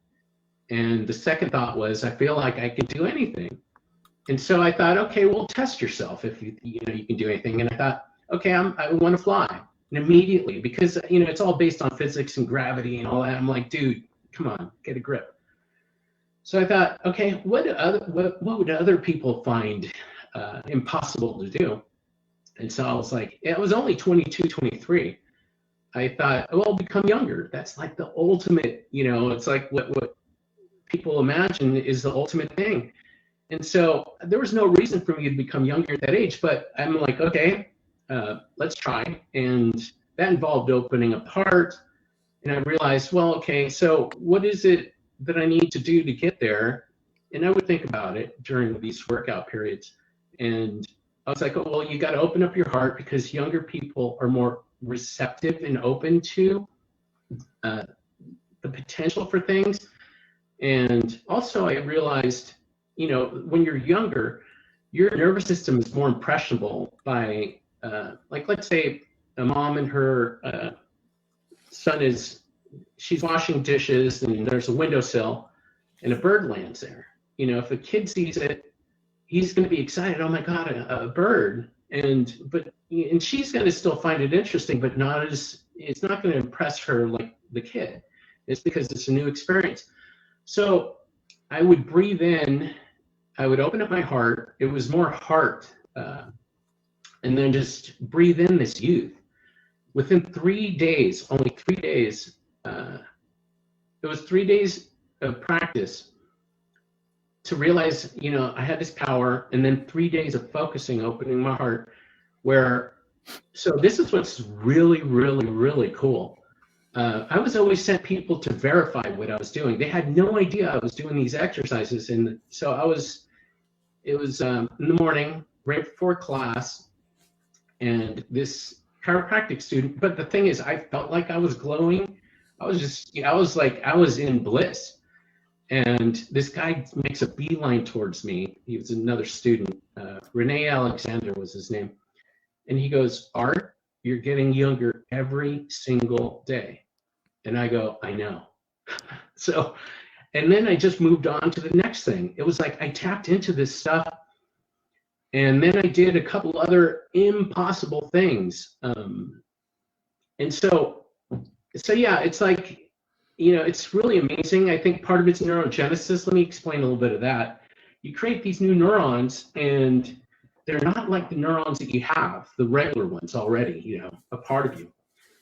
And the second thought was, I feel like I can do anything. And so I thought, okay, well, test yourself if you can do anything. And I thought, okay, I want to fly. And immediately, because it's all based on physics and gravity and all that. I'm like, dude, come on, get a grip. So I thought, okay, what would other people find impossible to do? And so I was like, it was only 22, 23. I thought, well, become younger. That's like the ultimate, it's like what people imagine is the ultimate thing. And so there was no reason for me to become younger at that age, but I'm like, okay, let's try. And that involved opening up the heart. And I realized, well, okay, so what is it that I need to do to get there? And I would think about it during these workout periods. And I was like, oh, well, you got to open up your heart because younger people are more receptive and open to the potential for things. And also I realized, when you're younger, your nervous system is more impressionable by, like, let's say a mom and her son she's washing dishes and there's a windowsill and a bird lands there. If a kid sees it, he's going to be excited. Oh my God, a bird. And she's going to still find it interesting, but it's not going to impress her like the kid. It's because it's a new experience. So I would breathe in, I would open up my heart. It was more heart, and then just breathe in this youth. Within 3 days, only 3 days, it was 3 days of practice to realize, I had this power, and then 3 days of focusing, opening my heart, so this is what's really, really, really cool. I was always sent people to verify what I was doing. They had no idea I was doing these exercises. And so it was in the morning, right before class, and this chiropractic student, but the thing is, I felt like I was glowing. I was in bliss. And this guy makes a beeline towards me. He was another student. Renee Alexander was his name. And he goes, "Art, you're getting younger every single day." And I go, "I know." So, and then I just moved on to the next thing. It was like I tapped into this stuff. And then I did a couple other impossible things. And so yeah, it's like, it's really amazing. I think part of it's neurogenesis. Let me explain a little bit of that. You create these new neurons, and they're not like the neurons that you have, the regular ones already, a part of you,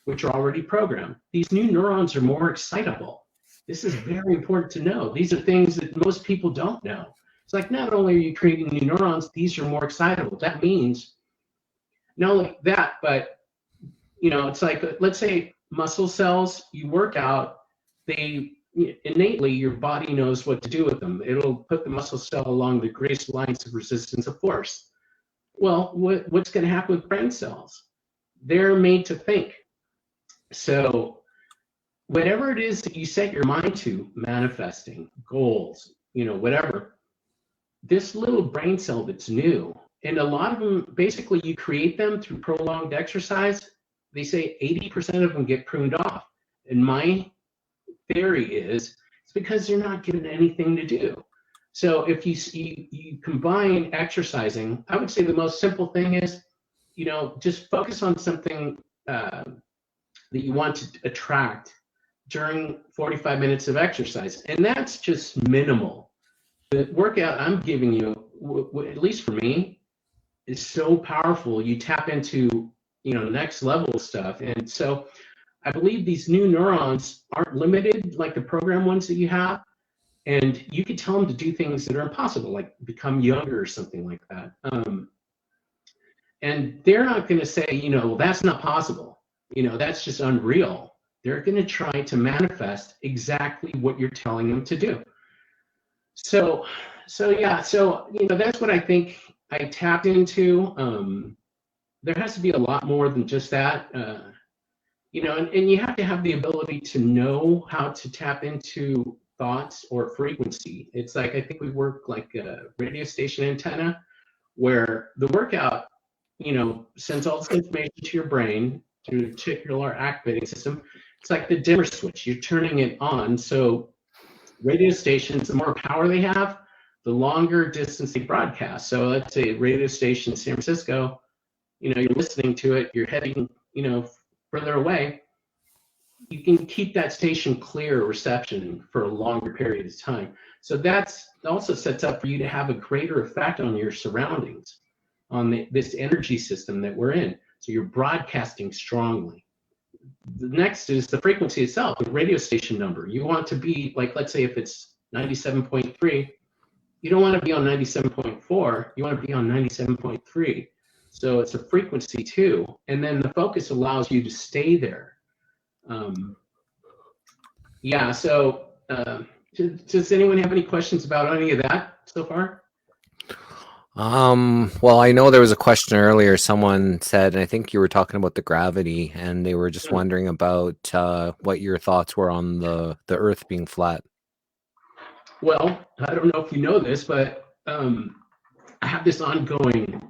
which are already programmed. These new neurons are more excitable. This is very important to know. These are things that most people don't know. It's like, not only are you creating new neurons, these are more excitable. That means not only that, but, it's like, let's say muscle cells, you work out, innately, your body knows what to do with them. It'll put the muscle cell along the greatest lines of resistance of force. Well, what's going to happen with brain cells? They're made to think. So whatever it is that you set your mind to, manifesting, goals, whatever, this little brain cell that's new, and a lot of them, basically you create them through prolonged exercise. They say 80% of them get pruned off. And my theory is it's because they're not given anything to do. So if you combine exercising, I would say the most simple thing is, just focus on something that you want to attract during 45 minutes of exercise. And that's just minimal. The workout I'm giving you, at least for me, is so powerful. You tap into, next level stuff. And so I believe these new neurons aren't limited like the program ones that you have. And you could tell them to do things that are impossible, like become younger or something like that. And they're not going to say, well, that's not possible. That's just unreal. They're going to try to manifest exactly what you're telling them to do. So yeah, that's what I think I tapped into. There has to be a lot more than just that. And you have to have the ability to know how to tap into thoughts or frequency. It's like, I think we work like a radio station antenna, where the workout, sends all this information to your brain through the reticular activating system. It's like the dimmer switch. You're turning it on. So radio stations, the more power they have, the longer distance they broadcast. So let's say a radio station in San Francisco, you're listening to it, you're heading, further away, you can keep that station clear reception for a longer period of time. So that's also sets up for you to have a greater effect on your surroundings, on this energy system that we're in. So you're broadcasting strongly. The next is the frequency itself, the radio station number. You want to be, like, let's say if it's 97.3, you don't want to be on 97.4, you want to be on 97.3. So it's a frequency too. And then the focus allows you to stay there. Yeah, so does anyone have any questions about any of that so far? Well, I know there was a question earlier. Someone said, and I think you were talking about the gravity, and they were just wondering about what your thoughts were on the Earth being flat. Well, I don't know if you know this, but I have this ongoing.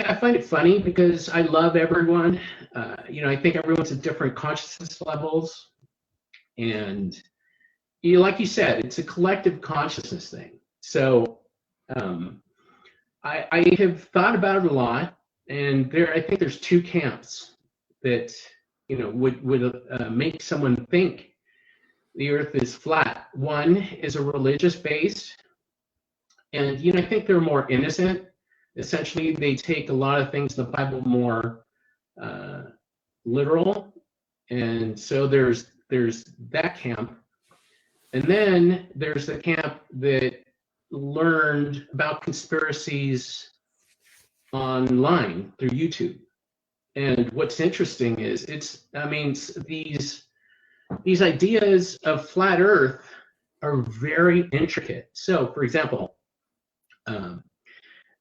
I find it funny because I love everyone. I think everyone's at different consciousness levels, and like you said, it's a collective consciousness thing. So I have thought about it a lot, and I think there's two camps that would make someone think the Earth is flat. One is a religious base, and I think they're more innocent. Essentially, they take a lot of things in the Bible more literal, and so there's that camp, and then there's the camp that learned about conspiracies online through YouTube. And what's interesting is these ideas of flat Earth are very intricate. So, for example,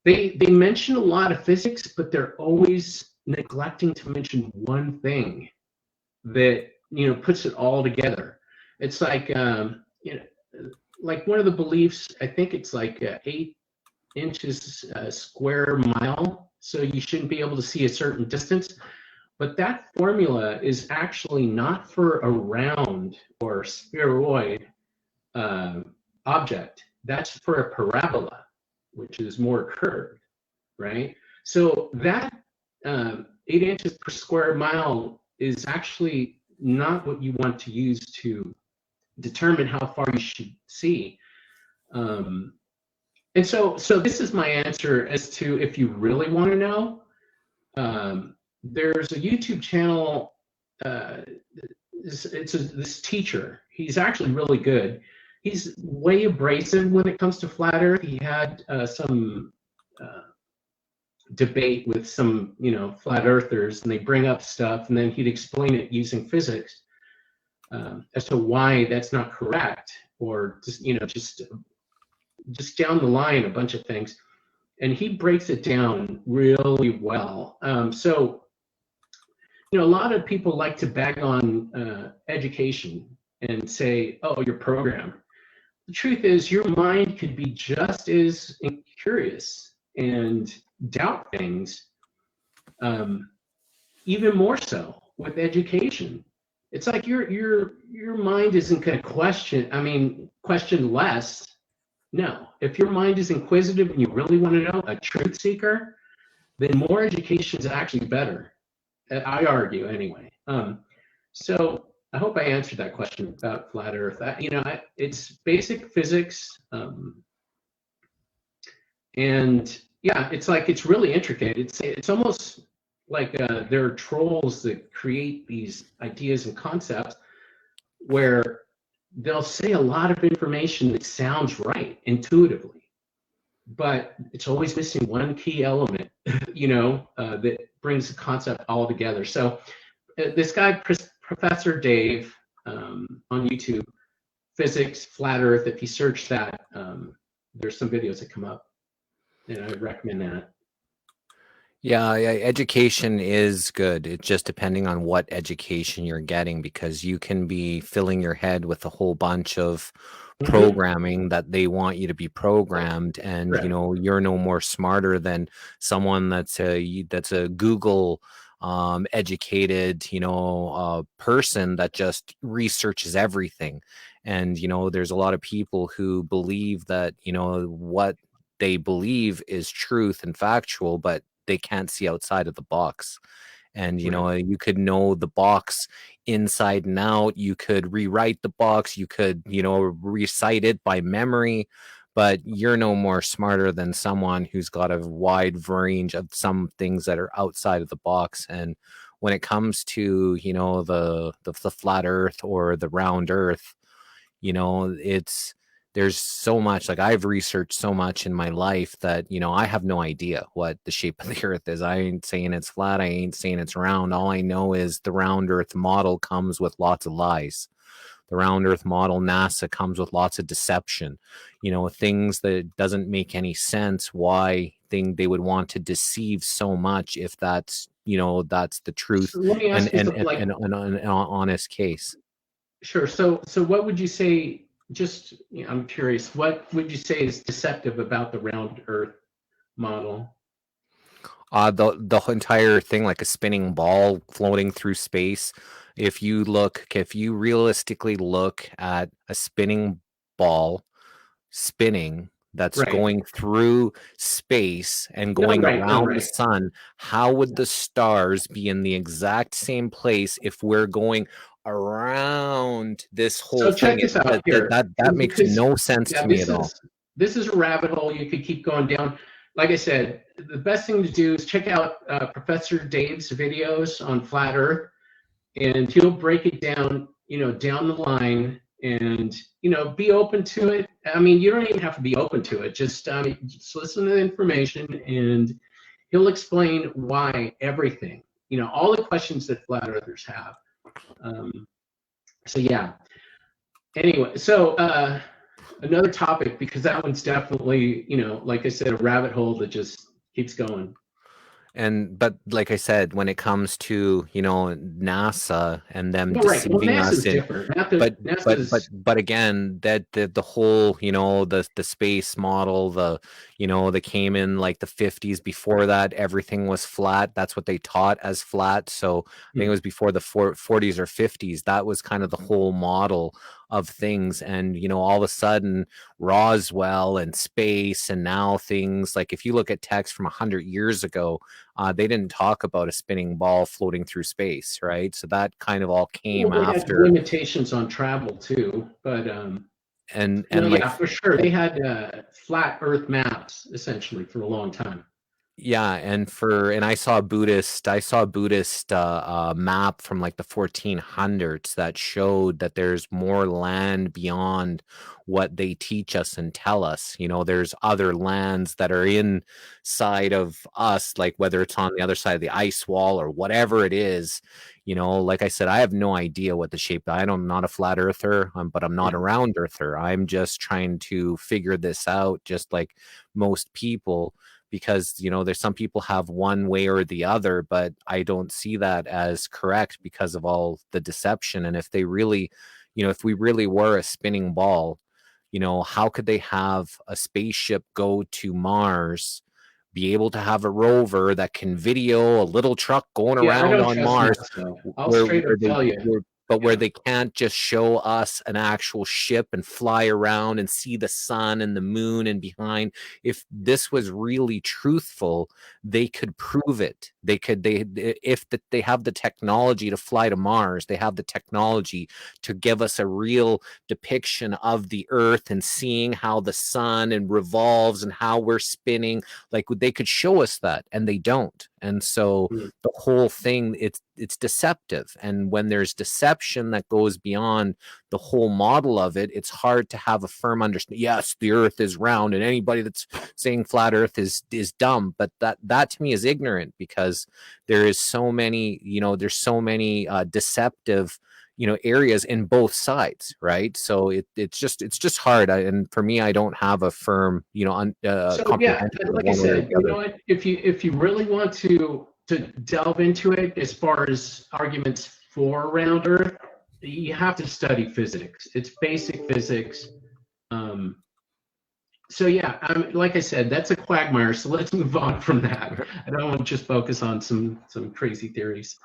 they mention a lot of physics, but they're always neglecting to mention one thing that puts it all together. It's like like one of the beliefs. I think it's like 8 inches square mile, so you shouldn't be able to see a certain distance. But that formula is actually not for a round or spheroid object. That's for a parabola, which is more curved, right? So that 8 inches per square mile is actually not what you want to use to determine how far you should see. And so this is my answer as to if you really want to know. There's a YouTube channel. This teacher. He's actually really good. He's way abrasive when it comes to flat Earth. He had some debate with some flat earthers, and they bring up stuff, and then he'd explain it using physics as to why that's not correct, or just down the line a bunch of things, and he breaks it down really well. So a lot of people like to bag on education and say, oh, you're programmed. The truth is, your mind could be just as curious and doubt things, even more so with education. It's like your mind isn't going to question less. No, if your mind is inquisitive and you really want to know, a truth seeker, then more education is actually better. I argue anyway. So I hope I answered that question about flat Earth. It's basic physics, and yeah, it's really intricate. It's almost like there are trolls that create these ideas and concepts where they'll say a lot of information that sounds right intuitively, but it's always missing one key element, that brings the concept all together. So this guy, Professor Dave, on YouTube, physics, flat Earth, if you search that, there's some videos that come up, and I recommend that. Yeah, education is good. It's just depending on what education you're getting, because you can be filling your head with a whole bunch of programming that they want you to be programmed, and Right. you're no more smarter than someone that's a Google educated person that just researches everything. And there's a lot of people who believe that what they believe is truth and factual, but they can't see outside of the box. And you could know the box inside and out, you could rewrite the box, you could recite it by memory, but you're no more smarter than someone who's got a wide range of some things that are outside of the box. And when it comes to the flat Earth or the round Earth, there's so much. Like, I've researched so much in my life that I have no idea what the shape of the Earth is. I ain't saying it's flat, I ain't saying it's round. All I know is the round Earth model comes with lots of lies. The round Earth model, NASA, comes with lots of deception, things that doesn't make any sense. Why they would want to deceive so much if that's that's the truth, So let me ask and you something, like, an honest case. sure. So what would you say just, you know, I'm curious, what would you say is deceptive about the round Earth model? The entire thing, like a spinning ball floating through space. If you realistically look at a spinning ball spinning that's Right. going through space and No, going right. No, around the right. sun, how would the stars be in the exact same place if we're going around this whole So thing? check this out here, That makes because no sense yeah, to me at all. this is a rabbit hole you could keep going down. Like I said, the best thing to do is check out Professor Dave's videos on flat Earth, and he'll break it down, you know, down the line, and you know, be open to it. I mean, you don't even have to be open to it. Just listen to the information, and he'll explain why everything, you know, all the questions that flat earthers have. Um, so yeah. Anyway, so another topic, because that one's definitely, you know, like I said, a rabbit hole that just keeps going. But like I said, when it comes to, you know, NASA and them No, right. Well, deceiving us NASA's in, different. NASA's but again, that the whole, you know, the space model, the, you know, they came in like the 50s. Before that, everything was flat. That's what they taught as flat. So I think it was before the 40s or 50s. That was kind of the whole model of things. And, you know, all of a sudden Roswell and space, and now things like, if you look at text from 100 years ago, they didn't talk about a spinning ball floating through space, right? So that kind of all came well, they had after. limitations on travel too, but no, And like, yeah, for sure, they had flat Earth maps essentially for a long time. yeah, and I saw a Buddhist map from like the 1400s that showed that there's more land beyond what they teach us and tell us. You know, there's other lands that are inside of us, like whether it's on the other side of the ice wall or whatever it is. You know, like I said, I have no idea what the shape. I'm not a flat earther, but I'm not Yeah. a round earther. I'm just trying to figure this out, just like most people, because, you know, there's some people have one way or the other, but I don't see that as correct because of all the deception. And if they really, you know, if we really were a spinning ball, you know, how could they have a spaceship go to Mars, be able to have a rover that can video a little truck going Yeah, I around don't on trust Mars, NASA. I'll straight up tell you. where Yeah. they can't just show us an actual ship and fly around and see the sun and the moon and behind? If this was really truthful, they could prove it. They have the technology to fly to Mars, they have the technology to give us a real depiction of the earth and seeing how the sun and revolves and how we're spinning. Like, they could show us that, and they don't. And so Mm. the whole thing, it's deceptive. And when there's deception that goes beyond the whole model of it, it's hard to have a firm understanding. Yes, the earth is round, and anybody that's saying flat earth is dumb. But that to me is ignorant, because there is so many, you know, there's so many deceptive, you know, areas in both sides, right? So it's just hard. And for me, I don't have a firm, you know, So yeah, comprehension of like I one way or said, the you other. know what? If you really want to delve into it, as far as arguments for round Earth, you have to study physics. It's basic physics. Um, so yeah, like I said, that's a quagmire. So let's move on from that. I don't want to just focus on some crazy theories.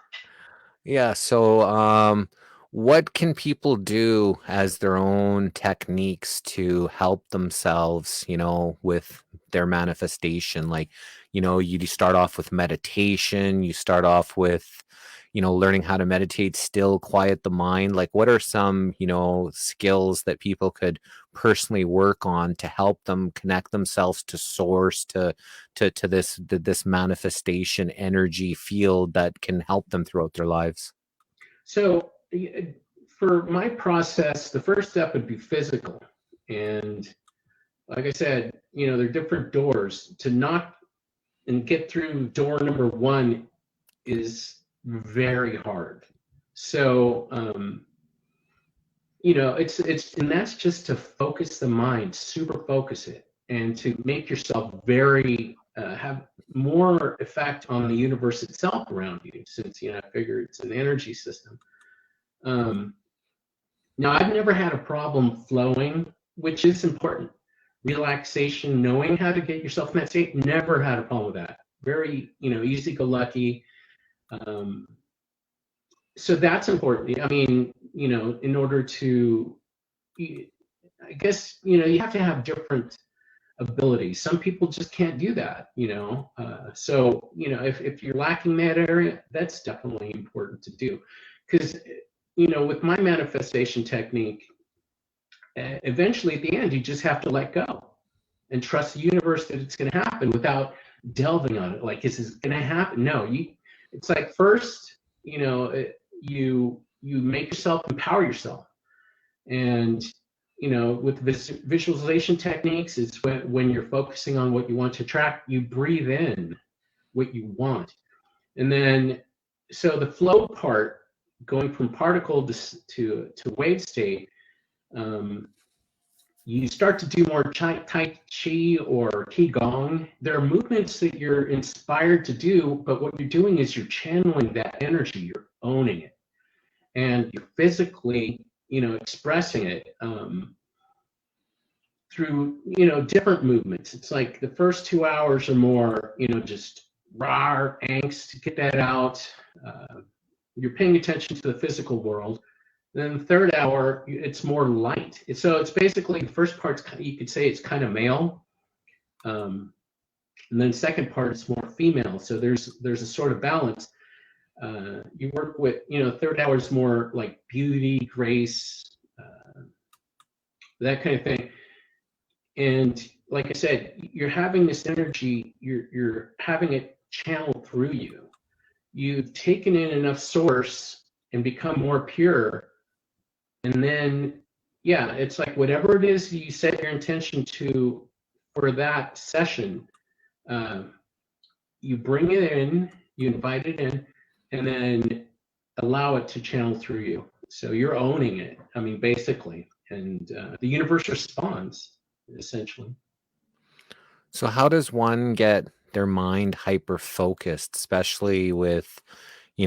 Yeah, so what can people do as their own techniques to help themselves, you know, with their manifestation? Like, you know, you start off with meditation, you start off with, you know, learning how to meditate, still quiet the mind. Like, what are some, you know, skills that people could personally work on to help them connect themselves to source, to this manifestation energy field that can help them throughout their lives? So for my process, the first step would be physical, and like I said, you know, there are different doors to knock and get through. Door number one is very hard. So, you know, and that's just to focus the mind, super focus it, and to make yourself very, have more effect on the universe itself around you, since, you know, I figure it's an energy system. Um, Now, I've never had a problem flowing, which is important. Relaxation, knowing how to get yourself in that state, never had a problem with that. Very, easy-go-lucky. So that's important. I mean, in order to, I guess, you have to have different abilities. Some people just can't do that, so, if you're lacking that area, that's definitely important to do. Because, with my manifestation technique, eventually at the end, you just have to let go and trust the universe that it's going to happen without delving on it. Like, is this going to happen? No, it's like first, you make yourself empower yourself. And, with visualization techniques, it's when you're focusing on what you want to attract, you breathe in what you want. And then, so the flow part, going from particle to wave state, you start to do more tai chi or qigong. There are movements that you're inspired to do, but what you're doing is you're channeling that energy, you're owning it, and you're physically, expressing it through, different movements. It's like the first 2 hours are more, just raw angst, get that out. You're paying attention to the physical world. Then the third hour, it's more light. So it's basically, the first part's, you could say it's kind of male. And then the second part is more female. So there's a sort of balance. You work with, third hour is more like beauty, grace, that kind of thing. And like I said, you're having this energy, you're having it channeled through you. You've taken in enough source and become more pure. And then, yeah, it's like whatever it is you set your intention to for that session, you bring it in, you invite it in, and then allow it to channel through you. So you're owning it, I mean, basically. And the universe responds, essentially. So how does one get their mind hyper focused, especially with,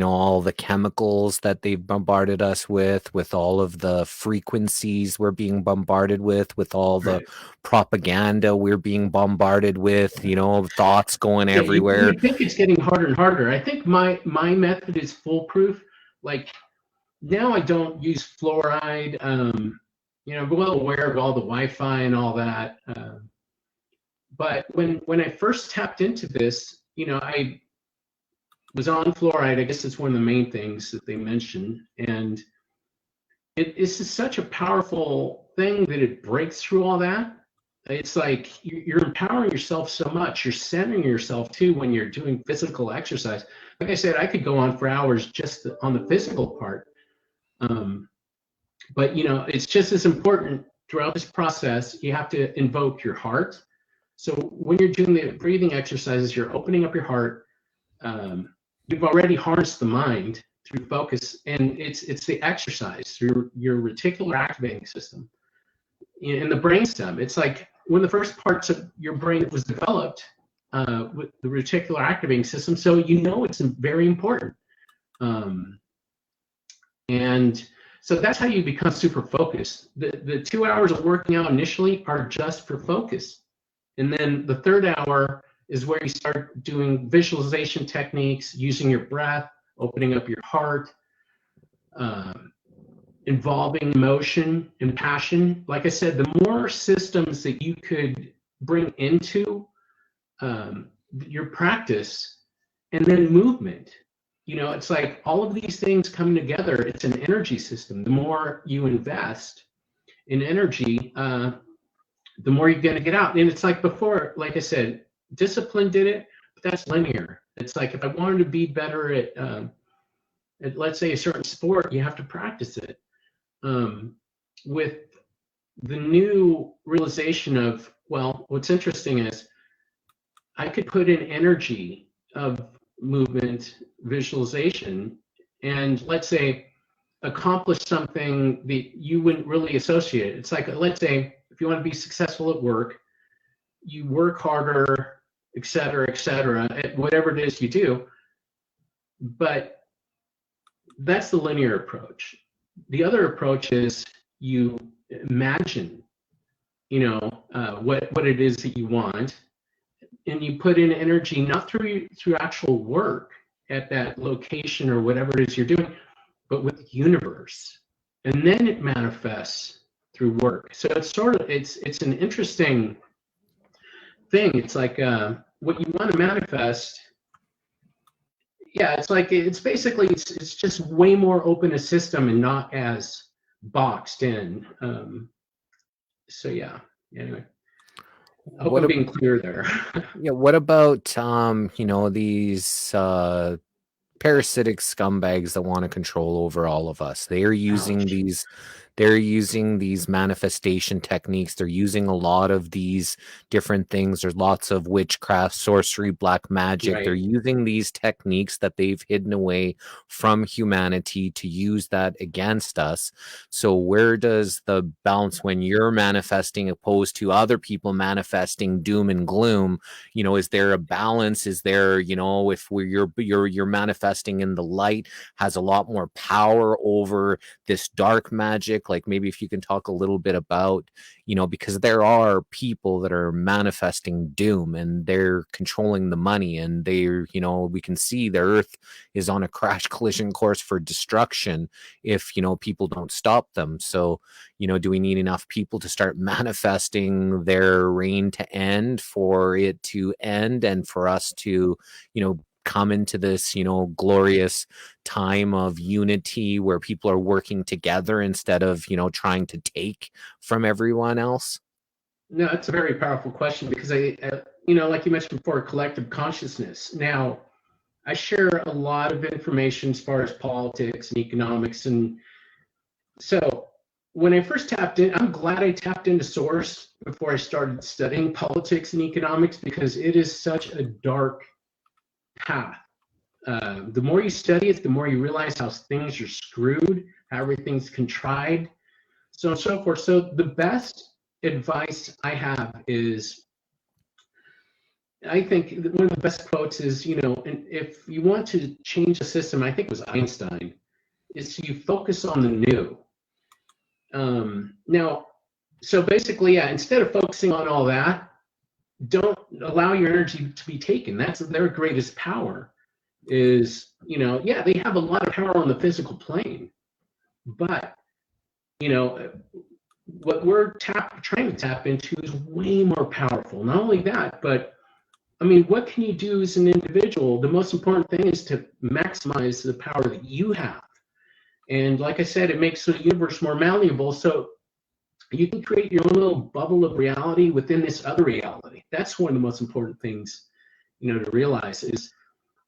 all the chemicals that they've bombarded us with all of the frequencies we're being bombarded with all the propaganda we're being bombarded with, thoughts going everywhere. You think it's getting harder and harder. I think my method is foolproof. Like, now I don't use fluoride. I'm well aware of all the Wi-Fi and all that. But when I first tapped into this, I was on fluoride. I guess it's one of the main things that they mention. And it's just such a powerful thing that it breaks through all that. It's like you're empowering yourself so much. You're centering yourself too when you're doing physical exercise. Like I said, I could go on for hours just on the physical part. But it's just as important throughout this process. You have to invoke your heart. So when you're doing the breathing exercises, you're opening up your heart. You've already harnessed the mind through focus, and it's the exercise through your reticular activating system in the brainstem. It's like one of the first parts of your brain that was developed with the reticular activating system. So it's very important. And so that's how you become super focused. The 2 hours of working out initially are just for focus. And then the third hour is where you start doing visualization techniques, using your breath, opening up your heart, involving emotion and passion. Like I said, the more systems that you could bring into your practice, and then movement. It's like all of these things coming together. It's an energy system. The more you invest in energy, the more you're going to get out. And it's like before, like I said, discipline did it, but that's linear. It's like if I wanted to be better at let's say a certain sport, you have to practice it. With the new realization of, well, what's interesting is I could put in energy of movement visualization and let's say accomplish something that you wouldn't really associate. It's like, let's say if you want to be successful at work, you work harder, et cetera, at whatever it is you do. But that's the linear approach. The other approach is you imagine, what it is that you want, and you put in energy not through actual work at that location or whatever it is you're doing, but with the universe, and then it manifests through work. So it's an interesting thing. It's like what you want to manifest. Yeah, it's like it's basically it's just way more open a system and not as boxed in. So yeah. Anyway, I hope What I'm being clear there. Yeah, what about these parasitic scumbags that want to control over all of us? Ouch. They're using these manifestation techniques. They're using a lot of these different things. There's lots of witchcraft, sorcery, black magic. They're Right. using these techniques that they've hidden away from humanity to use that against us. So where does the balance when you're manifesting opposed to other people manifesting doom and gloom? Is there a balance? Is there, if you're manifesting in the light, has a lot more power over this dark magic? Like, maybe if you can talk a little bit about, because there are people that are manifesting doom and they're controlling the money, and we can see the earth is on a crash collision course for destruction if, people don't stop them. So, do we need enough people to start manifesting their reign to end for it to end, and for us to, come into this, glorious time of unity where people are working together instead of, trying to take from everyone else? No, it's a very powerful question because like you mentioned before, collective consciousness. Now, I share a lot of information as far as politics and economics, and so when I first tapped in, I'm glad I tapped into Source before I started studying politics and economics, because it is such a dark path. The more you study it, the more you realize how things are screwed, how everything's contrived, so on and so forth. So the best advice I have is, I think one of the best quotes is, and if you want to change the system, I think it was Einstein, is you focus on the new. Now, so basically, yeah, instead of focusing on all that, don't allow your energy to be taken. That's their greatest power. Is, yeah, they have a lot of power on the physical plane, but what we're trying to tap into is way more powerful. Not only that, but I mean, what can you do as an individual? The most important thing is to maximize the power that you have. And like I said, it makes the universe more malleable. So you can create your own little bubble of reality within this other reality. That's one of the most important things, to realize is,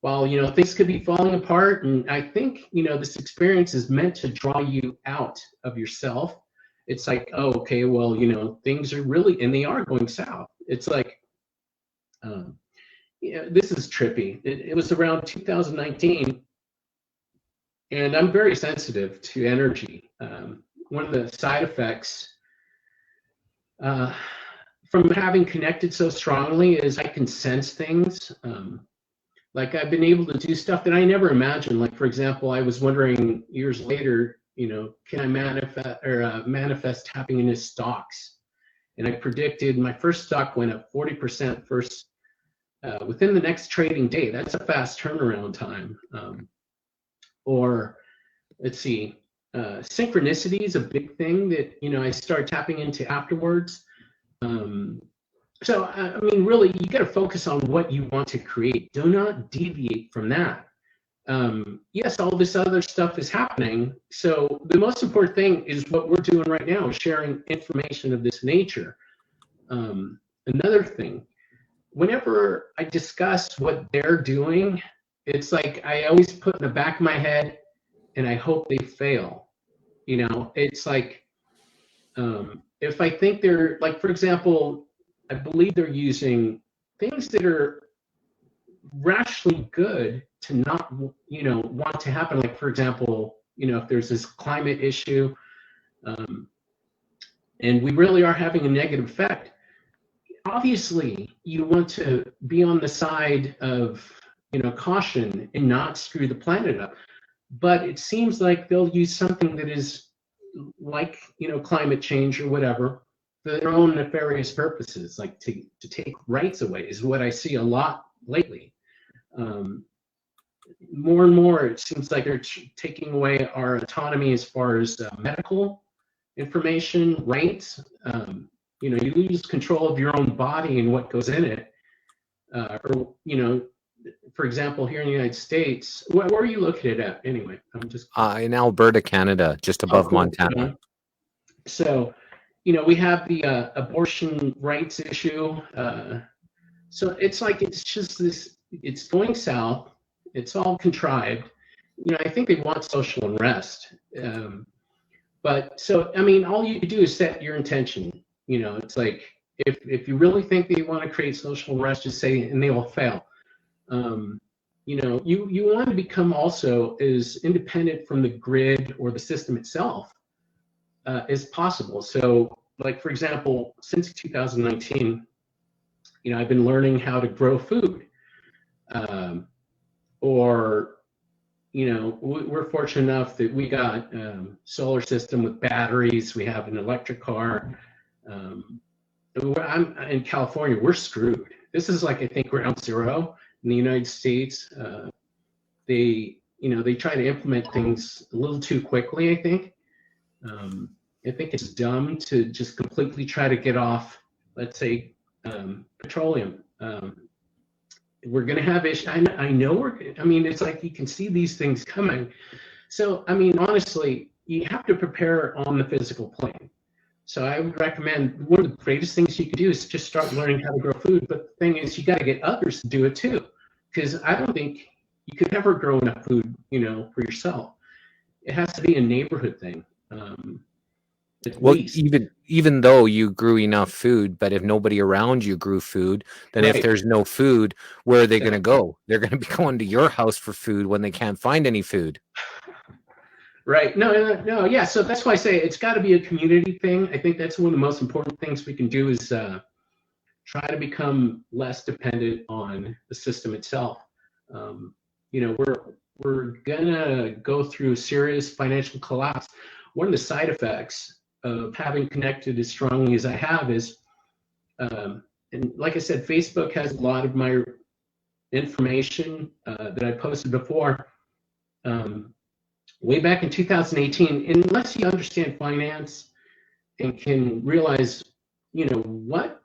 while, things could be falling apart. And I think, this experience is meant to draw you out of yourself. It's like, oh, okay, well, things are really, and they are going south. It's like, this is trippy. It was around 2019, and I'm very sensitive to energy. One of the side effects from having connected so strongly is I can sense things. Like, I've been able to do stuff that I never imagined. Like, for example, I was wondering years later, can I manifest tapping into stocks? And I predicted my first stock went up 40% within the next trading day. That's a fast turnaround time. Or let's see, synchronicity is a big thing that, I start tapping into afterwards. So, I mean, really, you got to focus on what you want to create. Do not deviate from that. Yes, all this other stuff is happening. So the most important thing is what we're doing right now, sharing information of this nature. Another thing, whenever I discuss what they're doing, it's like I always put in the back of my head, and I hope they fail. It's like, if I think they're, like, for example, I believe they're using things that are rationally good to not, want to happen. Like, for example, if there's this climate issue, and we really are having a negative effect, obviously you want to be on the side of, caution and not screw the planet up. But it seems like they'll use something that is like, climate change or whatever, for their own nefarious purposes, like to take rights away, is what I see a lot lately. More and more, it seems like they're taking away our autonomy as far as medical information, rights. You lose control of your own body and what goes in it. Or, for example, here in the United States, where are you located at anyway? I'm just in Alberta, Canada, just above cool. Montana. So, we have the abortion rights issue. So it's like, it's just this, it's going south. It's all contrived. I think they want social unrest. But so, I mean, all you do is set your intention. It's like, if you really think they want to create social unrest, just say, and they will fail. You want to become also as independent from the grid or the system itself as possible. So, like, for example, since 2019, I've been learning how to grow food. We're fortunate enough that we got solar system with batteries. We have an electric car. I'm in California. We're screwed. This is like, I think, ground zero in the United States. They try to implement things a little too quickly, I think. I think it's dumb to just completely try to get off, let's say, petroleum. We're going to have issues. I know it's like you can see these things coming. So, honestly, you have to prepare on the physical plane. So I would recommend, one of the greatest things you can do is just start learning how to grow food. But the thing is, you got to get others to do it too, because I don't think you could ever grow enough food, for yourself. It has to be a neighborhood thing. Well, even though you grew enough food, but if nobody around you grew food, then Right. If there's no food, where are they going to go? They're going to be going to your house for food when they can't find any food. Right. No. Yeah. So that's why I say it's got to be a community thing. I think that's one of the most important things we can do is try to become less dependent on the system itself. We're gonna go through serious financial collapse. One of the side effects of having connected as strongly as I have is, and like I said, Facebook has a lot of my information that I posted before. Way back in 2018, unless you understand finance and can realize, what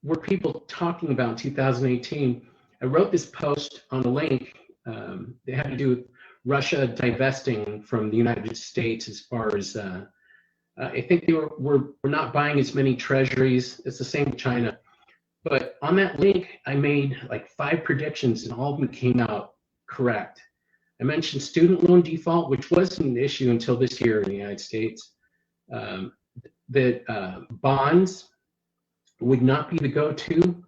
were people talking about in 2018, I wrote this post on a link that had to do with Russia divesting from the United States as far as, I think they were not buying as many treasuries. It's the same with China. But on that link, I made like 5 predictions and all of them came out correct. I mentioned student loan default, which wasn't an issue until this year in the United States. That bonds would not be the go-to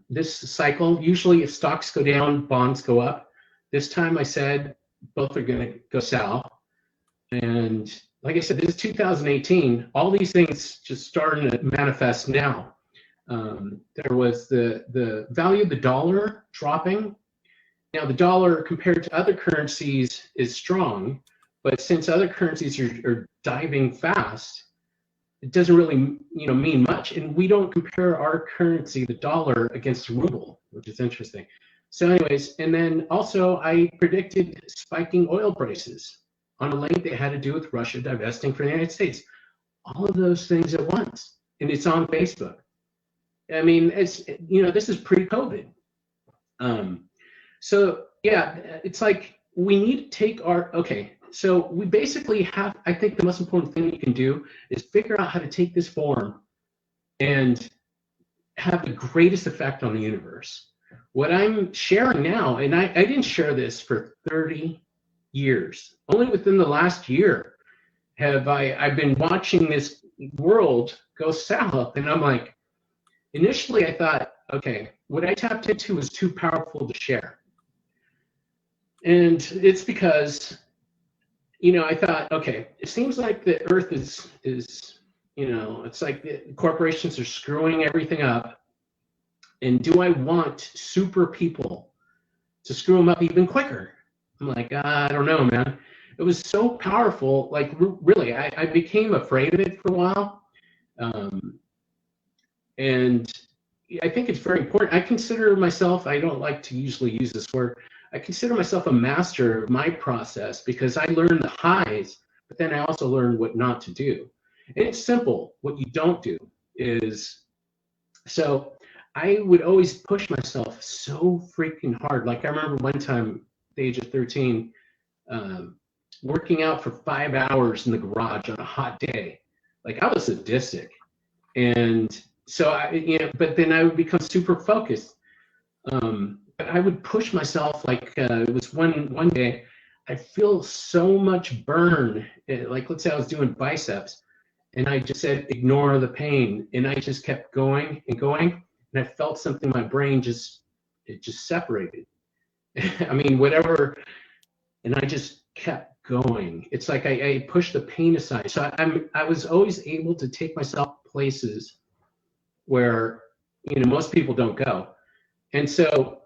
this cycle. Usually if stocks go down, bonds go up. This time I said both are going to go south. And like I said, this is 2018. All these things just starting to manifest now. There was the value of the dollar dropping. Now the dollar compared to other currencies is strong, but since other currencies are diving fast, it doesn't really mean much. And we don't compare our currency, the dollar, against the ruble, which is interesting. So anyways, and then also I predicted spiking oil prices on a link that had to do with Russia divesting from the United States. All of those things at once, and it's on Facebook. I mean, it's this is pre-COVID. So yeah, it's like we need to take so we basically have, I think the most important thing you can do is figure out how to take this form and have the greatest effect on the universe. What I'm sharing now, and I didn't share this for 30 years. Only within the last year have I've been watching this world go south, and I'm like, initially I thought, okay, what I tapped into was too powerful to share. And it's because, I thought, okay, it seems like the earth is it's like the corporations are screwing everything up. And do I want super people to screw them up even quicker? I'm like, I don't know, man. it was so powerful. Like really, I became afraid of it for a while. And I think it's very important. I consider myself, I don't like to usually use this word, I consider myself a master of my process because I learned the highs, but then I also learned what not to do. And it's simple. What you don't do is, so I would always push myself so freaking hard. Like I remember one time, at the age of 13, working out for 5 hours in the garage on a hot day. Like I was sadistic. And so but then I would become super focused. But I would push myself like it was one day, I feel so much burn. Like let's say I was doing biceps, and I just said ignore the pain, and I just kept going and going, and I felt something in my brain it just separated. I mean whatever, and I just kept going. It's like I pushed the pain aside. So I was always able to take myself places where most people don't go. And so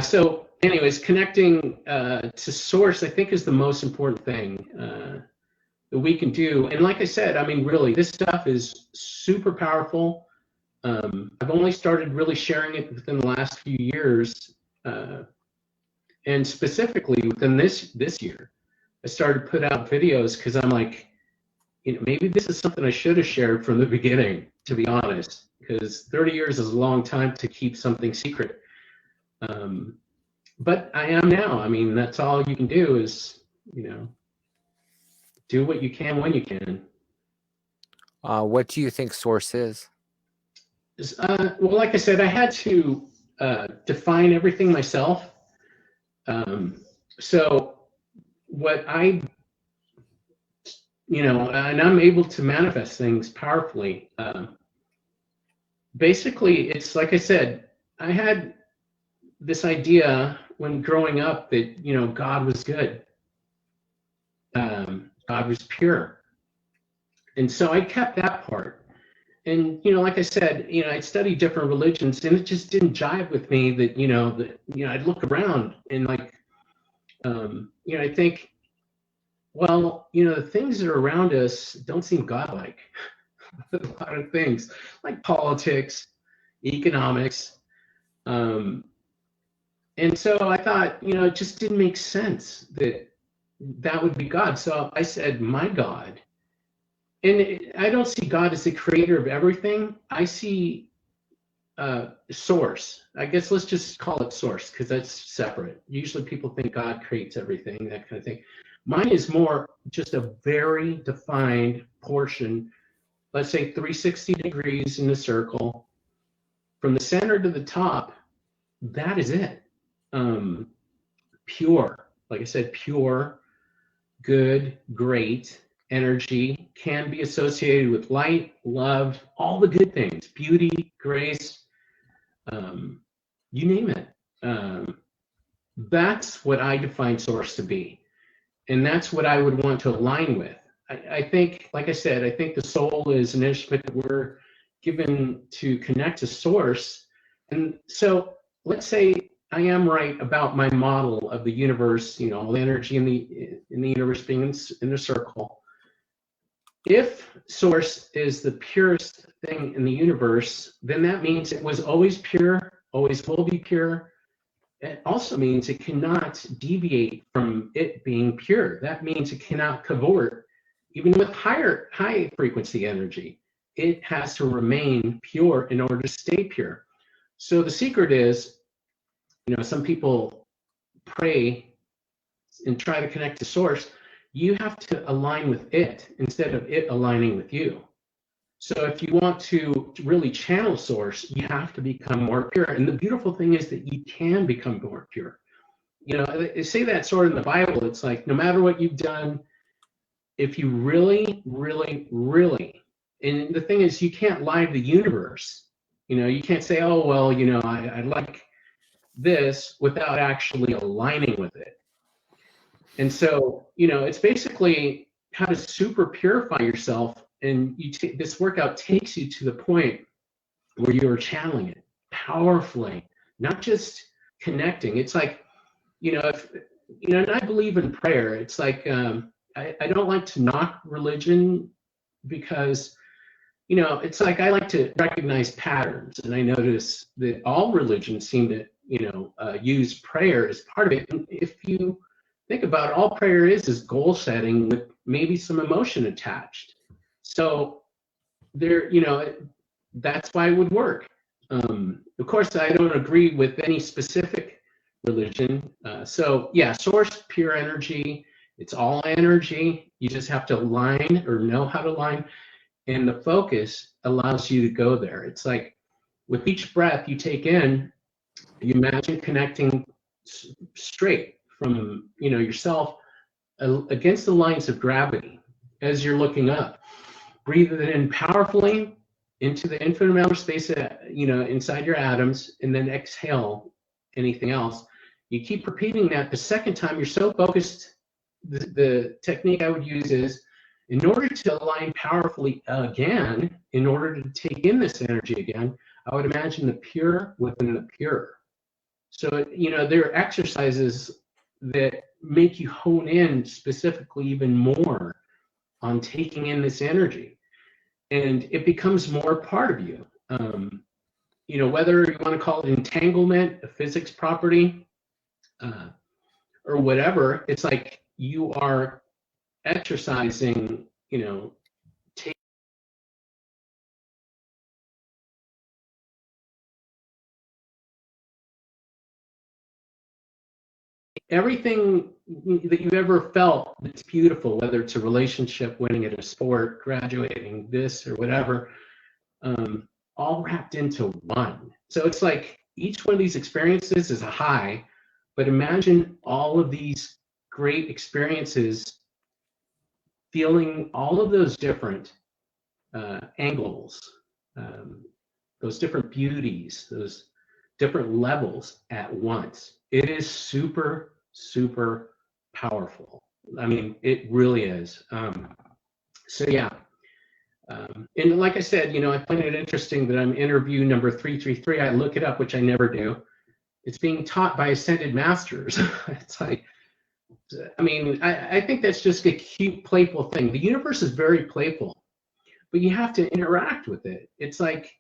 so anyways, connecting to source I think is the most important thing that we can do. And like I said, I mean really this stuff is super powerful. I've only started really sharing it within the last few years, and specifically within this year I started to put out videos because I'm like, maybe this is something I should have shared from the beginning, to be honest, because 30 years is a long time to keep something secret. But I am now. I mean, that's all you can do is, do what you can when you can. What do you think source is? Well, like I said, I had to define everything myself. So what and I'm able to manifest things powerfully. Basically, it's like I said, I had this idea when growing up that, God was good. God was pure. And so I kept that part. And, like I said, I studied different religions and it just didn't jive with me that, I'd look around and like, I think, well, the things that are around us don't seem godlike. A lot of things like politics, economics. And so I thought, it just didn't make sense that would be God. So I said, my God. And I don't see God as the creator of everything. I see source. I guess let's just call it source because that's separate. Usually people think God creates everything, that kind of thing. Mine is more just a very defined portion, let's say 360 degrees in a circle. From the center to the top, that is it. Pure, like I said, pure, good, great energy can be associated with light, love, all the good things, beauty, grace, you name it. That's what I define source to be. And that's what I would want to align with. I think, like I said, I think the soul is an instrument that we're given to connect to source. And so let's say I am right about my model of the universe, all the energy in the universe being in a circle. If source is the purest thing in the universe, then that means it was always pure, always will be pure. It also means it cannot deviate from it being pure. That means it cannot cavort, even with high frequency energy. It has to remain pure in order to stay pure. So the secret is, some people pray and try to connect to source. You have to align with it instead of it aligning with you. So if you want to really channel source, you have to become more pure. And the beautiful thing is that you can become more pure. They say that sort of in the Bible. It's like, no matter what you've done, if you really, really, really, and the thing is, you can't lie to the universe. You can't say, oh, well, I like this without actually aligning with it. And so, it's basically how to super purify yourself. And this workout takes you to the point where you're channeling it powerfully, not just connecting. It's like, if and I believe in prayer. It's like, I don't like to knock religion because, it's like I like to recognize patterns, and I notice that all religions seem to, use prayer as part of it. And if you think about it, all prayer is goal setting with maybe some emotion attached. So there, that's why it would work. Of course, I don't agree with any specific religion. So yeah, source, pure energy. It's all energy. You just have to align or know how to align, and the focus allows you to go there. It's like with each breath you take in, you imagine connecting straight from yourself against the lines of gravity as you're looking up. Breathe it in powerfully into the infinite amount of space inside your atoms, and then exhale anything else. You keep repeating that. The second time you're so focused, the technique I would use is, in order to align powerfully again, in order to take in this energy again, I would imagine the pure within the pure. So, there are exercises that make you hone in specifically even more on taking in this energy. And it becomes more part of you. Whether you want to call it entanglement, a physics property, or whatever, it's like you are exercising, everything that you've ever felt that's beautiful, whether it's a relationship, winning at a sport, graduating, this or whatever, all wrapped into one. So it's like each one of these experiences is a high, but imagine all of these great experiences feeling all of those different angles, those different beauties, those different levels at once. It is super, super powerful. I mean, it really is. So yeah. And like I said, I find it interesting that I'm interview number 333. I look it up, which I never do. It's being taught by ascended masters. It's like, I mean, I think that's just a cute, playful thing. The universe is very playful, but you have to interact with it. It's like,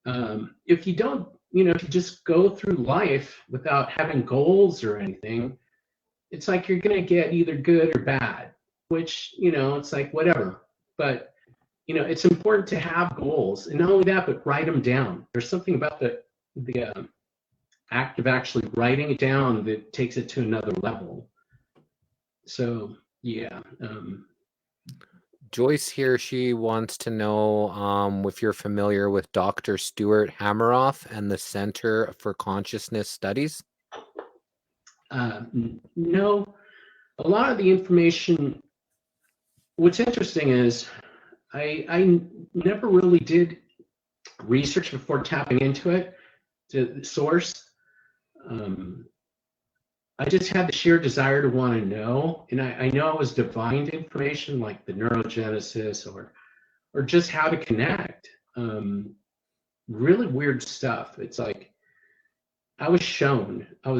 if you don't, if you just go through life without having goals or anything, it's like you're going to get either good or bad, which, it's like whatever. But, it's important to have goals, and not only that, but write them down. There's something about the act of actually writing it down that takes it to another level. So, yeah. Joyce here, she wants to know if you're familiar with Dr. Stuart Hameroff and the Center for Consciousness Studies. No, a lot of the information, what's interesting is I never really did research before tapping into it, to the source. I just had the sheer desire to want to know, and I know it was divined information like the neurogenesis or just how to connect. Really weird stuff. It's like I was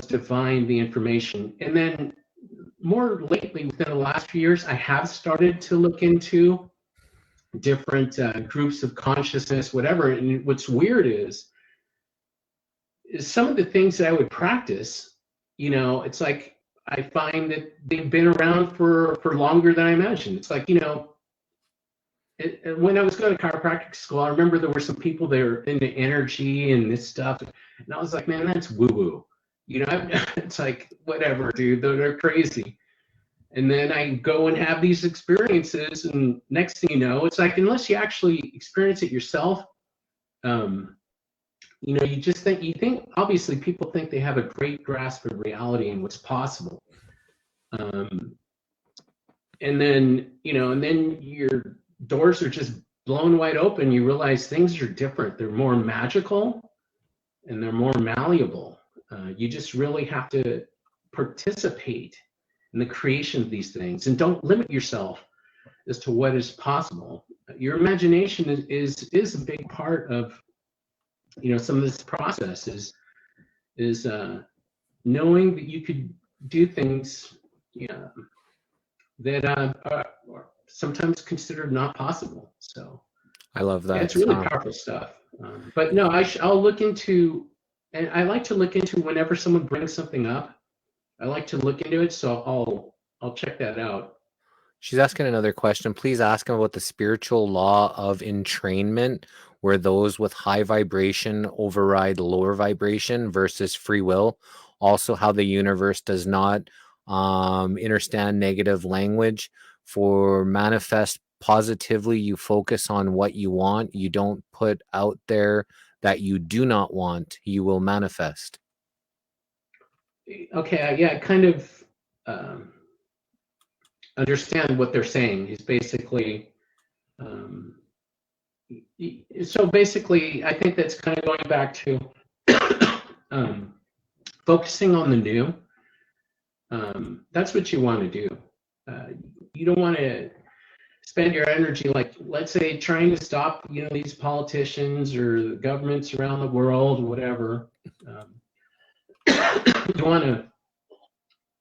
divined the information, and then more lately, within the last few years, I have started to look into different groups of consciousness, whatever. And what's weird is some of the things that I would practice, it's like I find that they've been around for longer than I imagined. It's like, when I was going to chiropractic school, I remember there were some people that were into energy and this stuff, and I was like, man, that's woo-woo. It's like, whatever, dude, they're crazy. And then I go and have these experiences, and next thing you know, it's like, unless you actually experience it yourself, you just think, obviously people think they have a great grasp of reality and what's possible. And then, and then your doors are just blown wide open. You realize things are different. They're more magical and they're more malleable. You just really have to participate in the creation of these things, and don't limit yourself as to what is possible. Your imagination is a big part of, some of this process is knowing that you could do things, yeah, that are sometimes considered not possible. So I love yeah, that. it's really powerful stuff. But no, I'll look into, and I like to look into whenever someone brings something up. I like to look into it, so I'll check that out. She's asking another question. Please ask him about the spiritual law of entrainment, where those with high vibration override lower vibration versus free will. Also, how the universe does not understand negative language. For manifest positively, you focus on what you want. You don't put out there that you do not want. You will manifest. Okay, yeah, I kind of understand what they're saying. He's basically, um, so basically, I think that's kind of going back to um, focusing on the new. That's what you want to do. You don't want to spend your energy, like, let's say, trying to stop, these politicians or the governments around the world, whatever. You want to,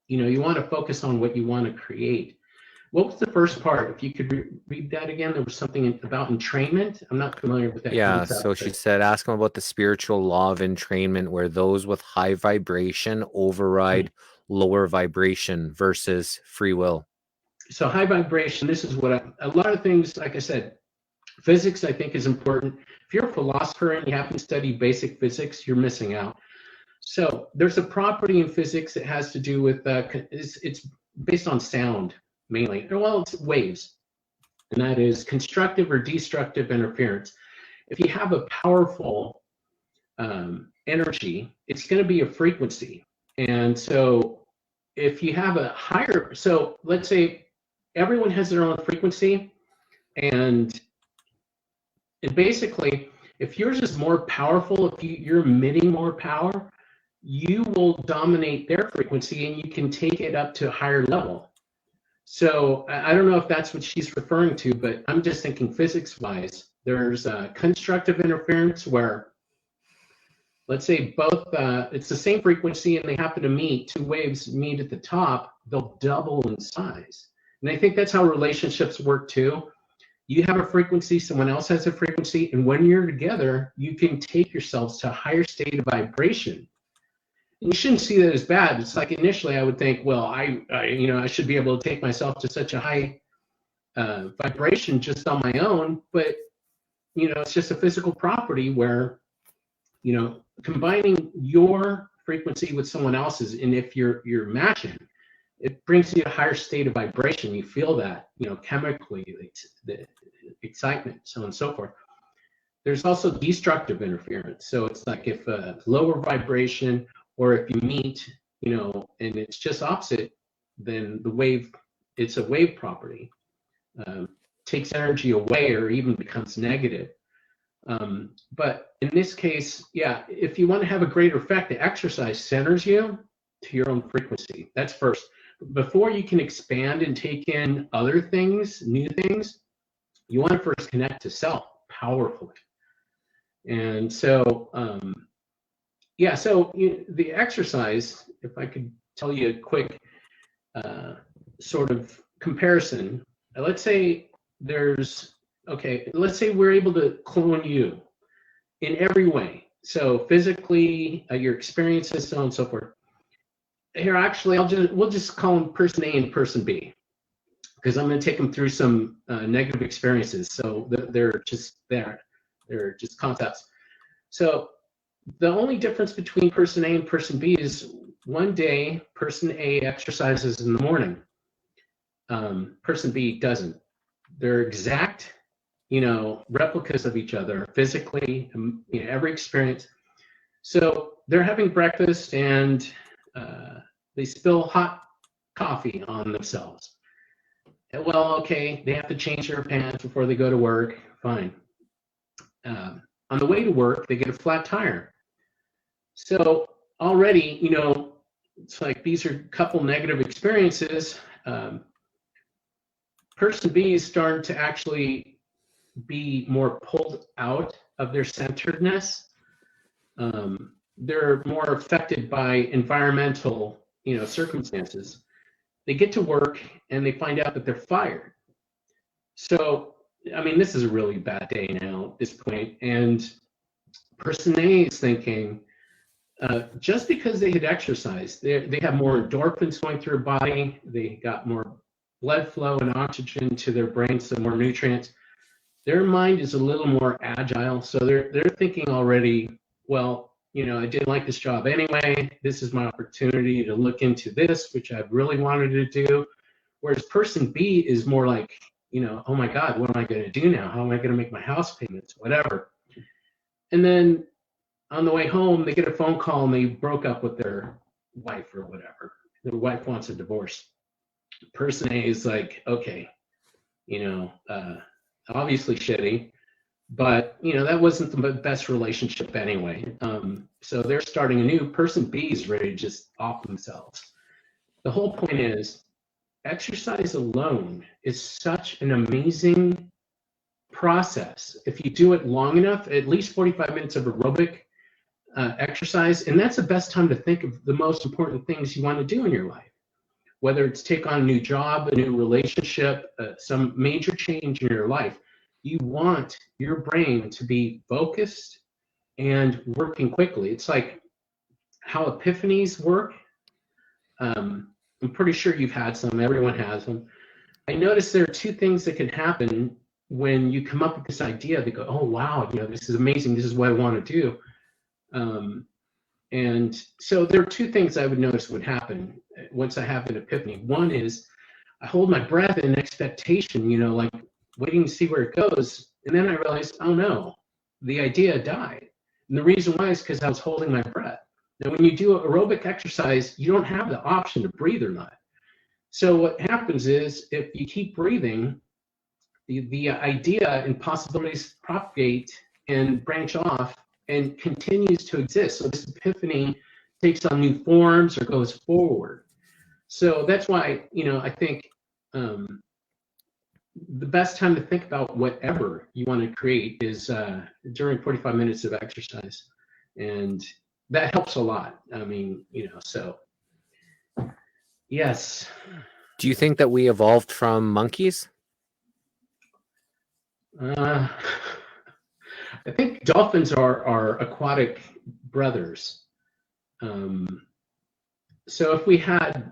you want to focus on what you want to create. What was the first part? If you could read that again, there was something about entrainment. I'm not familiar with that Yeah, concept. so she said, ask him about the spiritual law of entrainment, where those with high vibration override lower vibration versus free will. So high vibration, this is what a lot of things, like I said, physics I think is important. If you're a philosopher and you haven't studied basic physics, you're missing out. So there's a property in physics that has to do with, it's based on sound mainly. Well, it's waves, and that is constructive or destructive interference. If you have a powerful energy, it's going to be a frequency. And so if you have a higher, so let's say everyone has their own frequency, and basically, if yours is more powerful, if you're emitting more power, you will dominate their frequency and you can take it up to a higher level. So I don't know if that's what she's referring to, but I'm just thinking physics-wise. There's constructive interference where, let's say both, it's the same frequency and they happen to meet, two waves meet at the top, they'll double in size. And I think that's how relationships work too. You have a frequency, someone else has a frequency, and when you're together, you can take yourselves to a higher state of vibration. And you shouldn't see that as bad. It's like initially I would think, well, I should be able to take myself to such a high vibration just on my own, but it's just a physical property where combining your frequency with someone else's, and if you're matching, it brings you to a higher state of vibration. You feel that, chemically, the excitement, so on and so forth. There's also destructive interference. So it's like if lower vibration, or if you meet, and it's just opposite, then the wave, it's a wave property, takes energy away or even becomes negative. But in this case, yeah, if you want to have a greater effect, the exercise centers you to your own frequency. That's first. Before you can expand and take in other things, new things, you want to first connect to self powerfully. And so, yeah, so the exercise, if I could tell you a quick sort of comparison, let's say let's say we're able to clone you in every way. So physically, your experiences, so on and so forth. Here, actually, we'll just call them person A and person B, because I'm going to take them through some negative experiences. So they're just there. They're just concepts. So the only difference between person A and person B is one day person A exercises in the morning. Person B doesn't. They're exact, replicas of each other physically, every experience. So they're having breakfast and they spill hot coffee on themselves. Well, okay, they have to change their pants before they go to work. Fine. On the way to work, they get a flat tire. So already, it's like these are a couple negative experiences. Person B is starting to actually be more pulled out of their centeredness. They're more affected by environmental, circumstances. They get to work and they find out that they're fired. So, I mean, this is a really bad day now at this point. And person A is thinking, just because they had exercised, they have more endorphins going through their body, they got more blood flow and oxygen to their brain, so more nutrients. Their mind is a little more agile, so they're thinking already, well, I didn't like this job anyway. This is my opportunity to look into this, which I've really wanted to do. Whereas person B is more like, oh my God, what am I going to do now? How am I going to make my house payments? Whatever. And then on the way home, they get a phone call and they broke up with their wife or whatever. Their wife wants a divorce. Person A is like, okay, obviously shitty, but that wasn't the best relationship anyway. So they're starting anew. Person B is ready to just off themselves. The whole point is, exercise alone is such an amazing process. If you do it long enough, at least 45 minutes of aerobic exercise, and that's the best time to think of the most important things you want to do in your life. Whether it's take on a new job, a new relationship, some major change in your life, you want your brain to be focused and working quickly. It's like how epiphanies work. I'm pretty sure you've had some, everyone has them. I noticed there are two things that can happen when you come up with this idea. They go, oh, wow, this is amazing. This is what I want to do. And so there are two things I would notice would happen once I have an epiphany. One is I hold my breath in expectation, like waiting to see where it goes. And then I realized, oh no, the idea died. And the reason why is because I was holding my breath. Now, when you do aerobic exercise, you don't have the option to breathe or not. So what happens is if you keep breathing, the idea and possibilities propagate and branch off and continues to exist. So this epiphany takes on new forms or goes forward. So that's why, I think the best time to think about whatever you want to create is during 45 minutes of exercise. And that helps a lot. I mean, so yes. Do you think that we evolved from monkeys? I think dolphins are aquatic brothers. So if we had,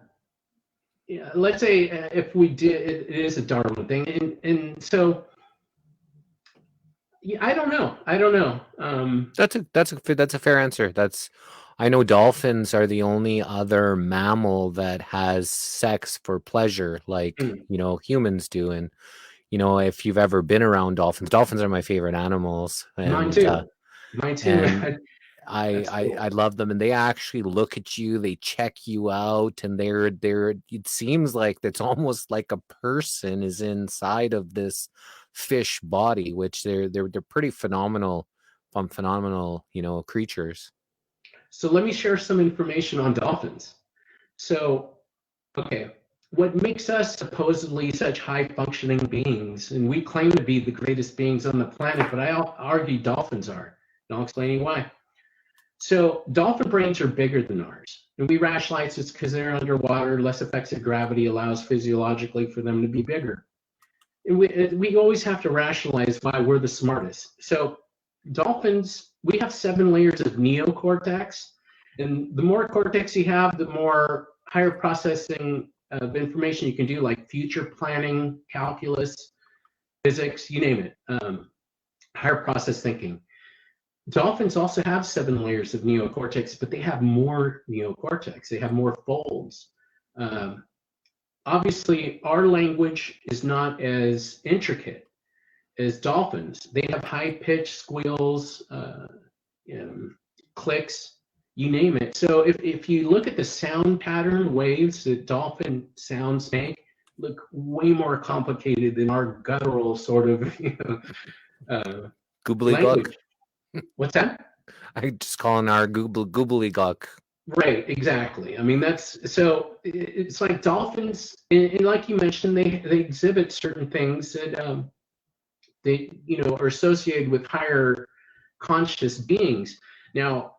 let's say if we did, it is a Darwin thing, and so yeah, I don't know. That's a fair answer. I know dolphins are the only other mammal that has sex for pleasure, like humans do, and if you've ever been around dolphins are my favorite animals. And, mine too. And I love them, and they actually look at you, they check you out, and they're it seems like it's almost like a person is inside of this fish body, which they're pretty phenomenal creatures. So let me share some information on dolphins. So, okay, what makes us supposedly such high-functioning beings, and we claim to be the greatest beings on the planet, but I argue dolphins are, and I'll explain why. So dolphin brains are bigger than ours, and we rationalize it's because they're underwater, less effects of gravity allows physiologically for them to be bigger. And we always have to rationalize why we're the smartest. So dolphins, we have 7 layers of neocortex, and the more cortex you have, the more higher processing of information you can do, like future planning, calculus, physics, you name it, higher process thinking. Dolphins also have 7 layers of neocortex, but they have more neocortex. They have more folds. Obviously, our language is not as intricate as dolphins. They have high-pitched squeals, clicks, you name it. So if you look at the sound pattern waves that dolphin sounds make, look way more complicated than our guttural sort of language. What's that? I just calling our gobbledygook. Right, exactly. I mean, it's like dolphins, and like you mentioned, they exhibit certain things that they are associated with higher conscious beings. Now,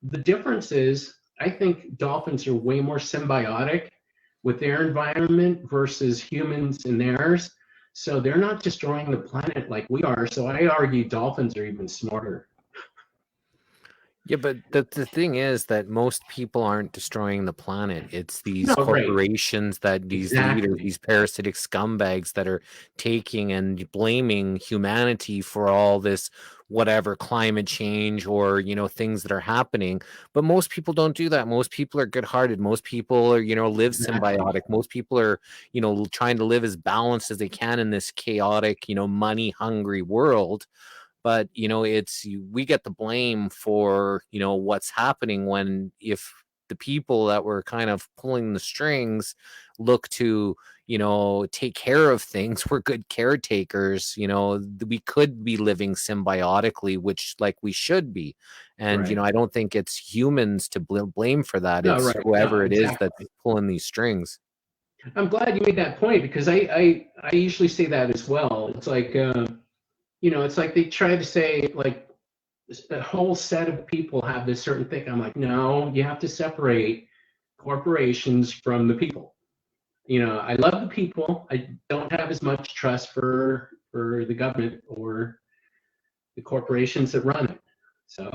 the difference is I think dolphins are way more symbiotic with their environment versus humans and theirs. So they're not destroying the planet like we are. So I argue dolphins are even smarter. Yeah, but the thing is that most people aren't destroying the planet. It's these No, right. corporations that these leaders, Exactly. these parasitic scumbags that are taking and blaming humanity for all this whatever climate change or, you know, things that are happening. But most people don't do that. Most people are good-hearted. Most people are, you know, live Exactly. symbiotic. Most people are, you know, trying to live as balanced as they can in this chaotic, you know, money-hungry world. But you know, we get the blame for, you know, what's happening when if the people that were kind of pulling the strings look to, you know, take care of things, we're good caretakers, you know, we could be living symbiotically, which like we should be. And you know, Right. I don't think it's humans to blame for that. No, It's right. No, whoever it is that's exactly. pulling these strings. I'm glad you made that point because I usually say that as well. It's like, it's like they try to say like a whole set of people have this certain thing. I'm like, no, you have to separate corporations from the people. I love the people. I don't have as much trust for the government or the corporations that run it. So,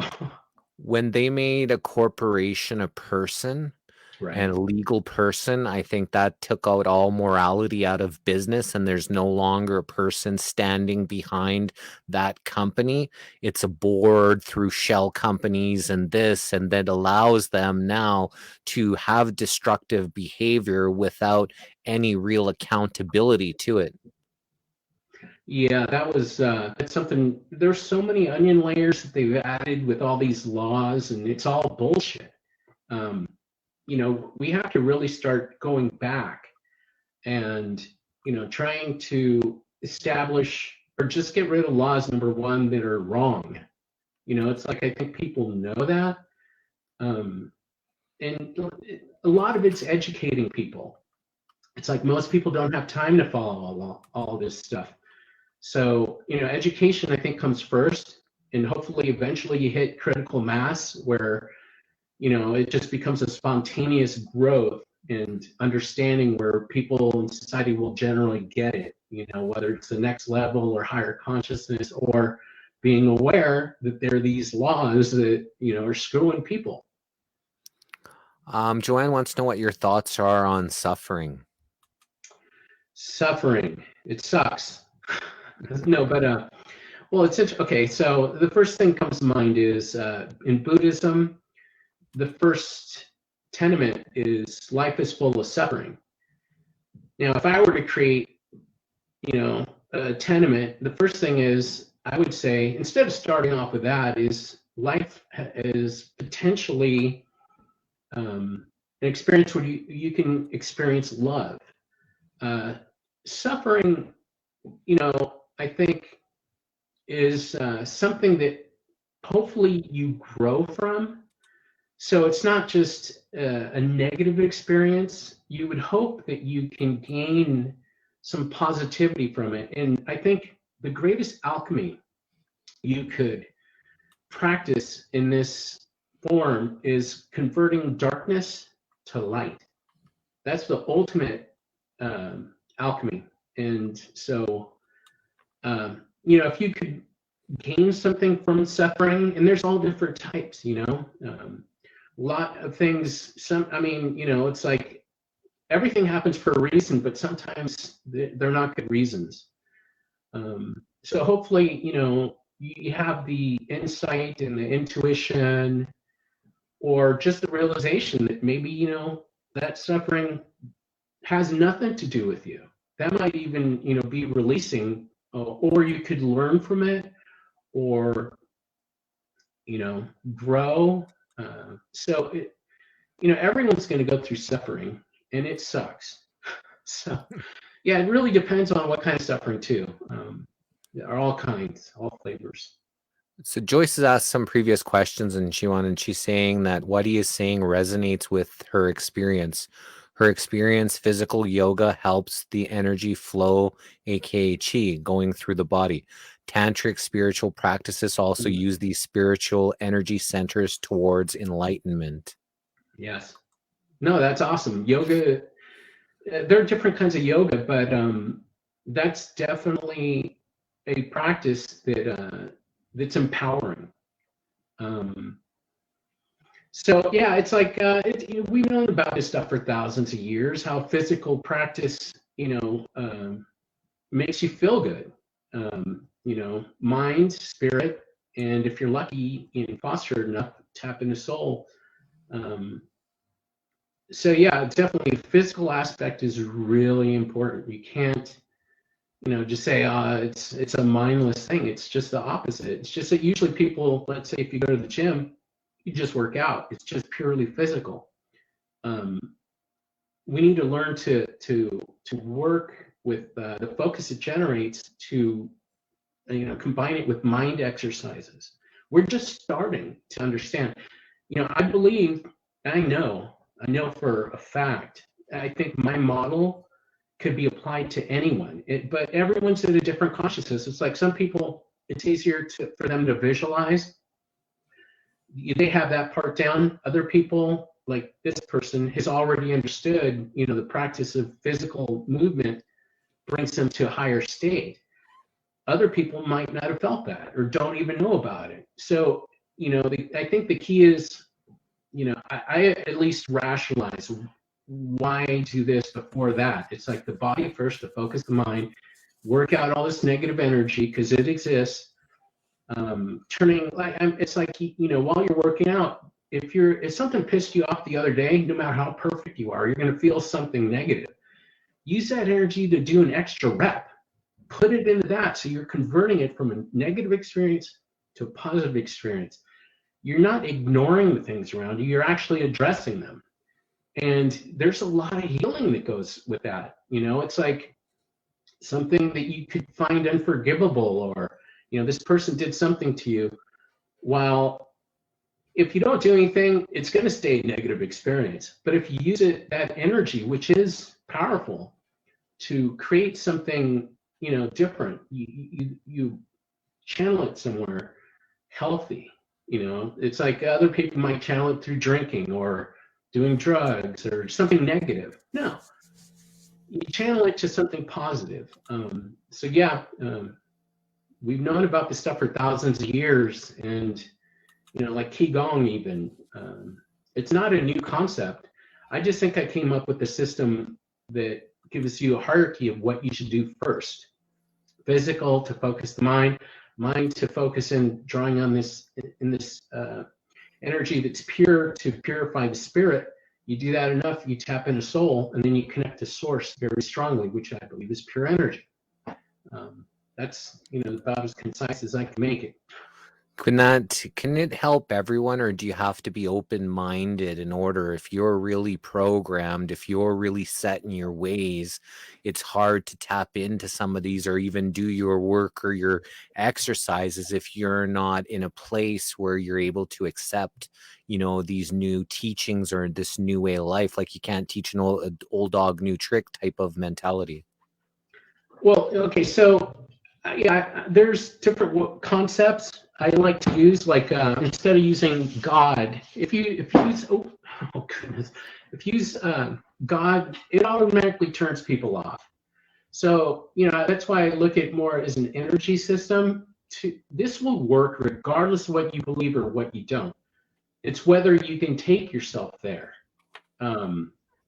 When they made a corporation a person and right. a legal person, I think that took out all morality out of business, and there's no longer a person standing behind that company. It's a board through shell companies and this, and that allows them now to have destructive behavior without any real accountability to it. Yeah, that's something. There's so many onion layers that they've added with all these laws, and it's all bullshit. Um, we have to really start going back and trying to establish or just get rid of laws, number one, that are wrong. It's like I think people know that, um, and a lot of it's educating people. It's like most people don't have time to follow all this stuff. So education I think comes first, and hopefully eventually you hit critical mass where it just becomes a spontaneous growth and understanding where people in society will generally get it, whether it's the next level or higher consciousness or being aware that there are these laws that, are screwing people. Joanne wants to know what your thoughts are on suffering. Suffering, it sucks. No, but well, it's okay. So the first thing comes to mind is in Buddhism, the first tenement is life is full of suffering. Now, if I were to create, a tenement, the first thing is I would say, instead of starting off with that, is life is potentially an experience where you can experience love. Suffering, I think is something that hopefully you grow from. So it's not just a negative experience. You would hope that you can gain some positivity from it. And I think the greatest alchemy you could practice in this form is converting darkness to light. That's the ultimate alchemy. And so, if you could gain something from suffering, and there's all different types, a lot of things. It's like everything happens for a reason, but sometimes they're not good reasons. So hopefully, you have the insight and the intuition, or just the realization that maybe, that suffering has nothing to do with you. That might even, be releasing, or you could learn from it, or, grow. Everyone's going to go through suffering, and it sucks. So, yeah, it really depends on what kind of suffering too. There are all kinds, all flavors. So Joyce has asked some previous questions, and she's saying that what he is saying resonates with her experience. Her experience, physical yoga helps the energy flow, aka chi, going through the body. Tantric spiritual practices also use these spiritual energy centers towards enlightenment. Yes. No, that's awesome. Yoga, there are different kinds of yoga, but that's definitely a practice that's empowering. Um, so yeah, it's like we've known about this stuff for thousands of years. How physical practice, makes you feel good. Mind, spirit, and if you're lucky and fostered enough, tap into soul. Um, so yeah, definitely the physical aspect is really important. You can't, just say it's a mindless thing. It's just the opposite. It's just that usually people, let's say if you go to the gym, you just work out. It's just purely physical. Um, we need to learn to work with the focus it generates to combine it with mind exercises. We're just starting to understand. I believe, I know for a fact, I think my model could be applied to anyone, but everyone's at a different consciousness. It's like some people, it's easier for them to visualize. They have that part down. Other people, like this person, has already understood, the practice of physical movement brings them to a higher state. Other people might not have felt that or don't even know about it. So, I think the key is, I at least rationalize why do this before that. It's like the body first, to focus the mind, work out all this negative energy because it exists. It's like, while you're working out, if something pissed you off the other day, no matter how perfect you are, you're going to feel something negative. Use that energy to do an extra rep. Put it into that, so you're converting it from a negative experience to a positive experience. You're not ignoring the things around you, you're actually addressing them. And there's a lot of healing that goes with that. It's like something that you could find unforgivable, or, this person did something to you. While if you don't do anything, it's going to stay a negative experience. But if you use that energy, which is powerful, to create something, different, you channel it somewhere healthy. It's like other people might channel it through drinking or doing drugs or something negative. No, you channel it to something positive. So yeah, we've known about this stuff for thousands of years, and like qigong even. It's not a new concept. I just think I came up with a system that gives you a hierarchy of what you should do first. Physical, to focus the mind to focus in drawing on this energy that's pure, to purify the spirit. You do that enough, you tap into soul, and then you connect to source very strongly, which I believe is pure energy. That's about as concise as I can make it. Can it help everyone, or do you have to be open-minded in order? If you're really programmed, if you're really set in your ways, it's hard to tap into some of these or even do your work or your exercises if you're not in a place where you're able to accept, these new teachings or this new way of life. Like you can't teach an old dog, new trick type of mentality. Well, okay, so yeah, there's different concepts I like to use. Like instead of using God, if you use if you use God, it automatically turns people off. So that's why I look at more as an energy system. This will work regardless of what you believe or what you don't. It's whether you can take yourself there.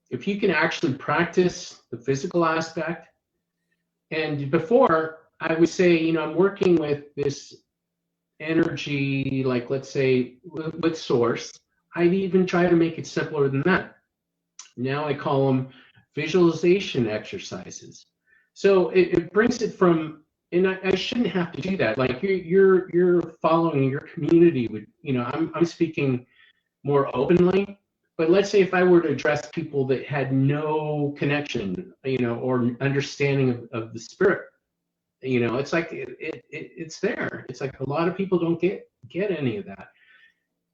If you can actually practice the physical aspect. And before, I would say, I'm working with this energy, like let's say with source. I'd even try to make it simpler than that. Now I call them visualization exercises. So it brings it from, and I shouldn't have to do that. Like you're following your community with, I'm speaking more openly. But let's say if I were to address people that had no connection, or understanding of the spirit, it's like it's there. It's like a lot of people don't get any of that.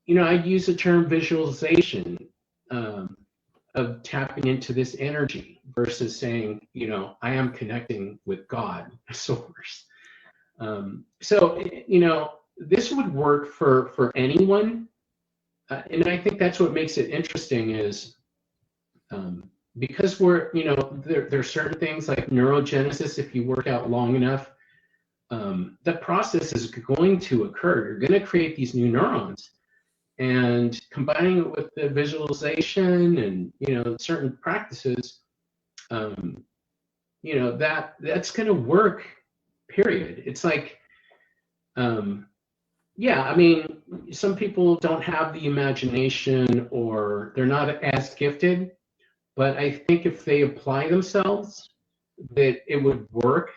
I'd use the term visualization of tapping into this energy versus saying, I am connecting with God, source. So this would work for anyone. and I think that's what makes it interesting is because we're, there are certain things like neurogenesis. If you work out long enough, the process is going to occur. You're going to create these new neurons, and combining it with the visualization and certain practices, that's going to work. Period. It's like, yeah, I mean, some people don't have the imagination or they're not as gifted, but I think if they apply themselves, that it would work.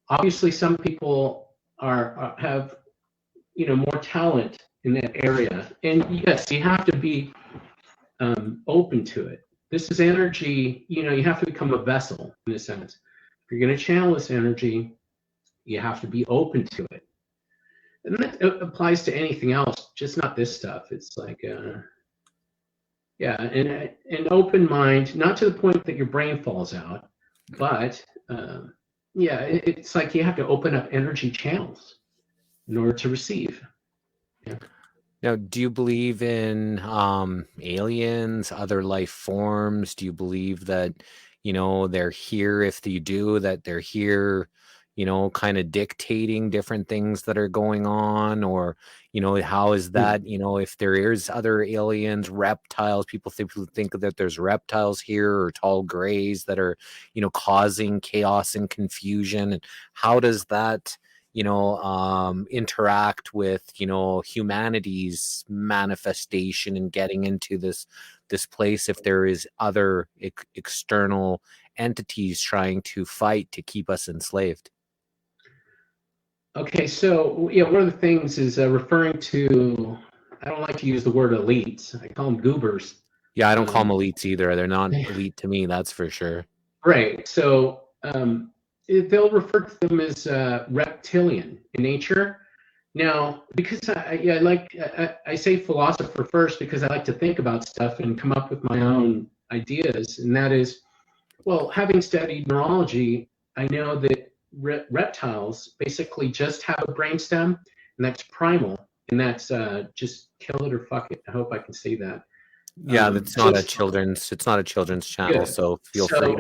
Obviously, some people have more talent in that area, and yes, you have to be open to it. This is energy. You have to become a vessel in a sense. If you're going to channel this energy, you have to be open to it. And that applies to anything else, just not this stuff. It's like, yeah, an open mind, not to the point that your brain falls out, but yeah, it's like you have to open up energy channels in order to receive. Yeah. Now, do you believe in aliens, other life forms? Do you believe that, they're here? If you do, that they're here, kind of dictating different things that are going on? Or, how is that, if there is other aliens, reptiles, people think that there's reptiles here, or tall grays that are, causing chaos and confusion. And how does that interact with humanity's manifestation and getting into this place, if there is other external entities trying to fight to keep us enslaved? Okay, so yeah, one of the things is referring to, I don't like to use the word elites. I call them goobers. Yeah, I don't call them elites either. They're not elite to me, that's for sure. Right. So they'll refer to them as reptilian in nature. Now, because I say philosopher first because I like to think about stuff and come up with my own ideas, and that is, well, having studied neurology, I know that reptiles basically just have a brainstem, and that's primal, and that's just kill it or fuck it. I hope I can say that. Yeah, it's not a children's channel, Good. so feel free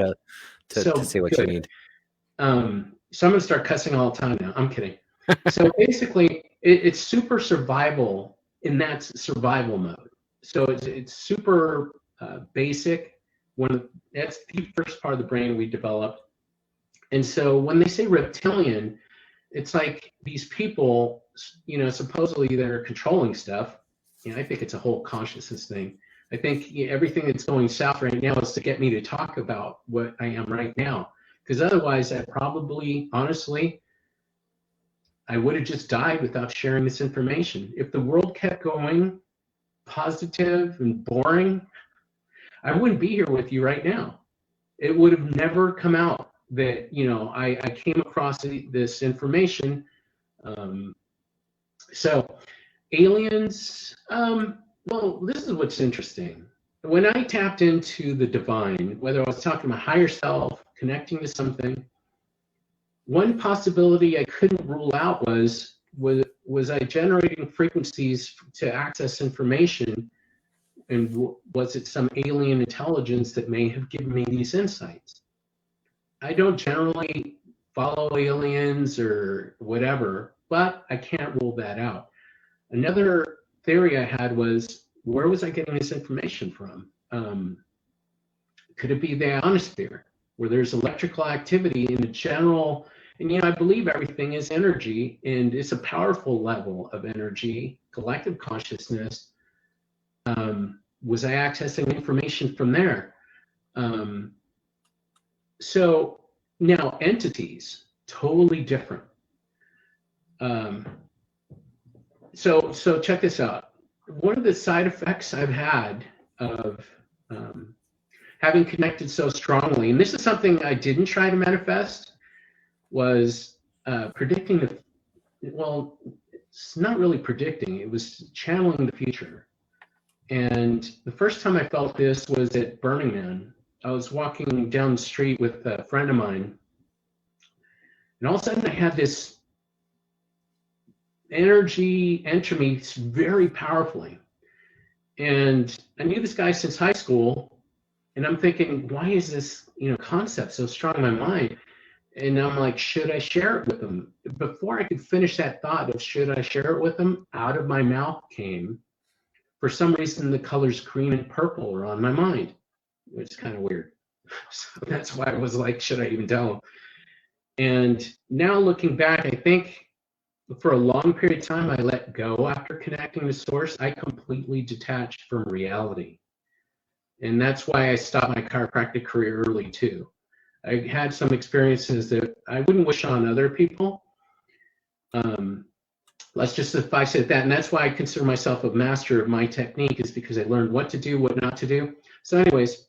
to say what you need. So I'm going to start cussing all the time now. I'm kidding. So basically, it's super survival, and that's survival mode. So it's super basic. That's the first part of the brain we developed. And so when they say reptilian, it's like these people, supposedly they're controlling stuff. I think it's a whole consciousness thing. I think everything that's going south right now is to get me to talk about what I am right now. Because otherwise, honestly, I would have just died without sharing this information. If the world kept going positive and boring, I wouldn't be here with you right now. It would have never come out that, I came across this information. So aliens, well, this is what's interesting. When I tapped into the divine, whether I was talking to my higher self, connecting to something, one possibility I couldn't rule out was I generating frequencies to access information, and was it some alien intelligence that may have given me these insights? I don't generally follow aliens or whatever, but I can't rule that out. Another theory I had was, where was I getting this information from? Could it be the ionosphere, where there's electrical activity in the general? And I believe everything is energy, and it's a powerful level of energy, collective consciousness. Was I accessing information from there? So now entities, totally different. So check this out. One of the side effects I've had of having connected so strongly, and this is something I didn't try to manifest, was predicting well, it's not really predicting, it was channeling the future. And the first time I felt this was at Burning Man. I was walking down the street with a friend of mine, and all of a sudden I had this energy enter me very powerfully. And I knew this guy since high school, and I'm thinking, why is this, concept so strong in my mind? And I'm like, should I share it with him? Before I could finish that thought of should I share it with him, out of my mouth came, for some reason, the colors green and purple are on my mind, which is kind of weird. So that's why I was like, should I even tell him? And now looking back, I think for a long period of time, I let go after connecting to source. I completely detached from reality. And that's why I stopped my chiropractic career early too. I had some experiences that I wouldn't wish on other people. Let's just suffice it at that. And that's why I consider myself a master of my technique, is because I learned what to do, what not to do. So anyways,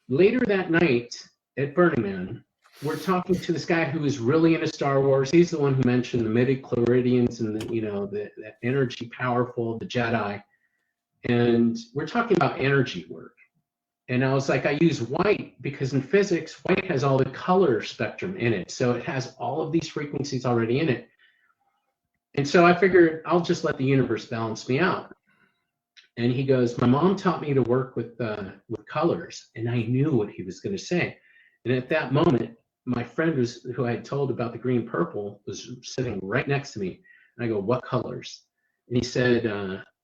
later that night at Burning Man, we're talking to this guy who is really into Star Wars. He's the one who mentioned the midi-chloridians and the energy powerful, the Jedi. And we're talking about energy work. And I was like, I use white because in physics, white has all the color spectrum in it. So it has all of these frequencies already in it. And so I figured I'll just let the universe balance me out. And he goes, my mom taught me to work with colors. And I knew what he was going to say. And at that moment, my friend who I had told about the green purple was sitting right next to me. And I go, what colors? And he said,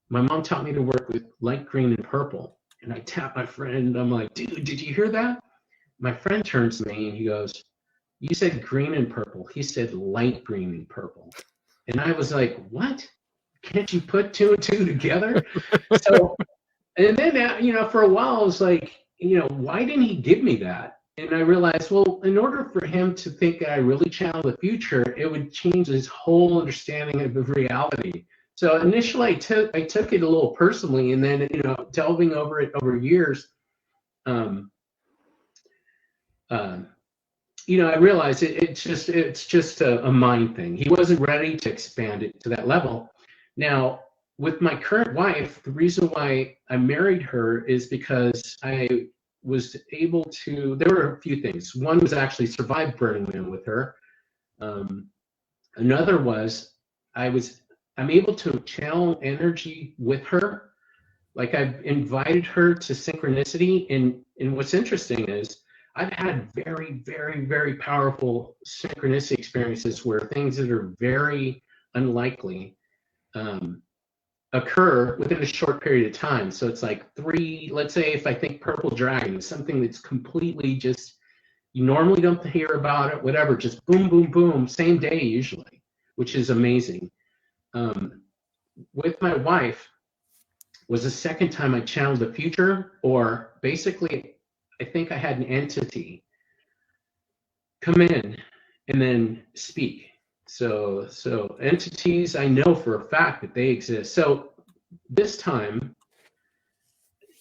my mom taught me to work with light green and purple. And I tap my friend. I'm like, dude, did you hear that? My friend turns to me and he goes, you said green and purple. He said light green and purple. And I was like, what? Can't you put two and two together? So, and then, for a while, I was like, why didn't he give me that? And I realized, well, in order for him to think that I really channel the future, it would change his whole understanding of reality. So initially, I took it a little personally, and then delving over it over years, I realized it's just a mind thing. He wasn't ready to expand it to that level. Now, with my current wife, the reason why I married her is because I was able to. There were a few things. One was actually survive Burning Man with her. Another was I'm able to channel energy with her. Like I've invited her to synchronicity. And what's interesting is I've had very, very, very powerful synchronicity experiences where things that are very unlikely occur within a short period of time. So it's like let's say if I think purple dragon, something that's completely just, you normally don't hear about it, whatever, just boom, boom, boom, same day usually, which is amazing. With my wife was the second time I channeled the future, or basically I think I had an entity come in and then speak. So entities, I know for a fact that they exist. So this time,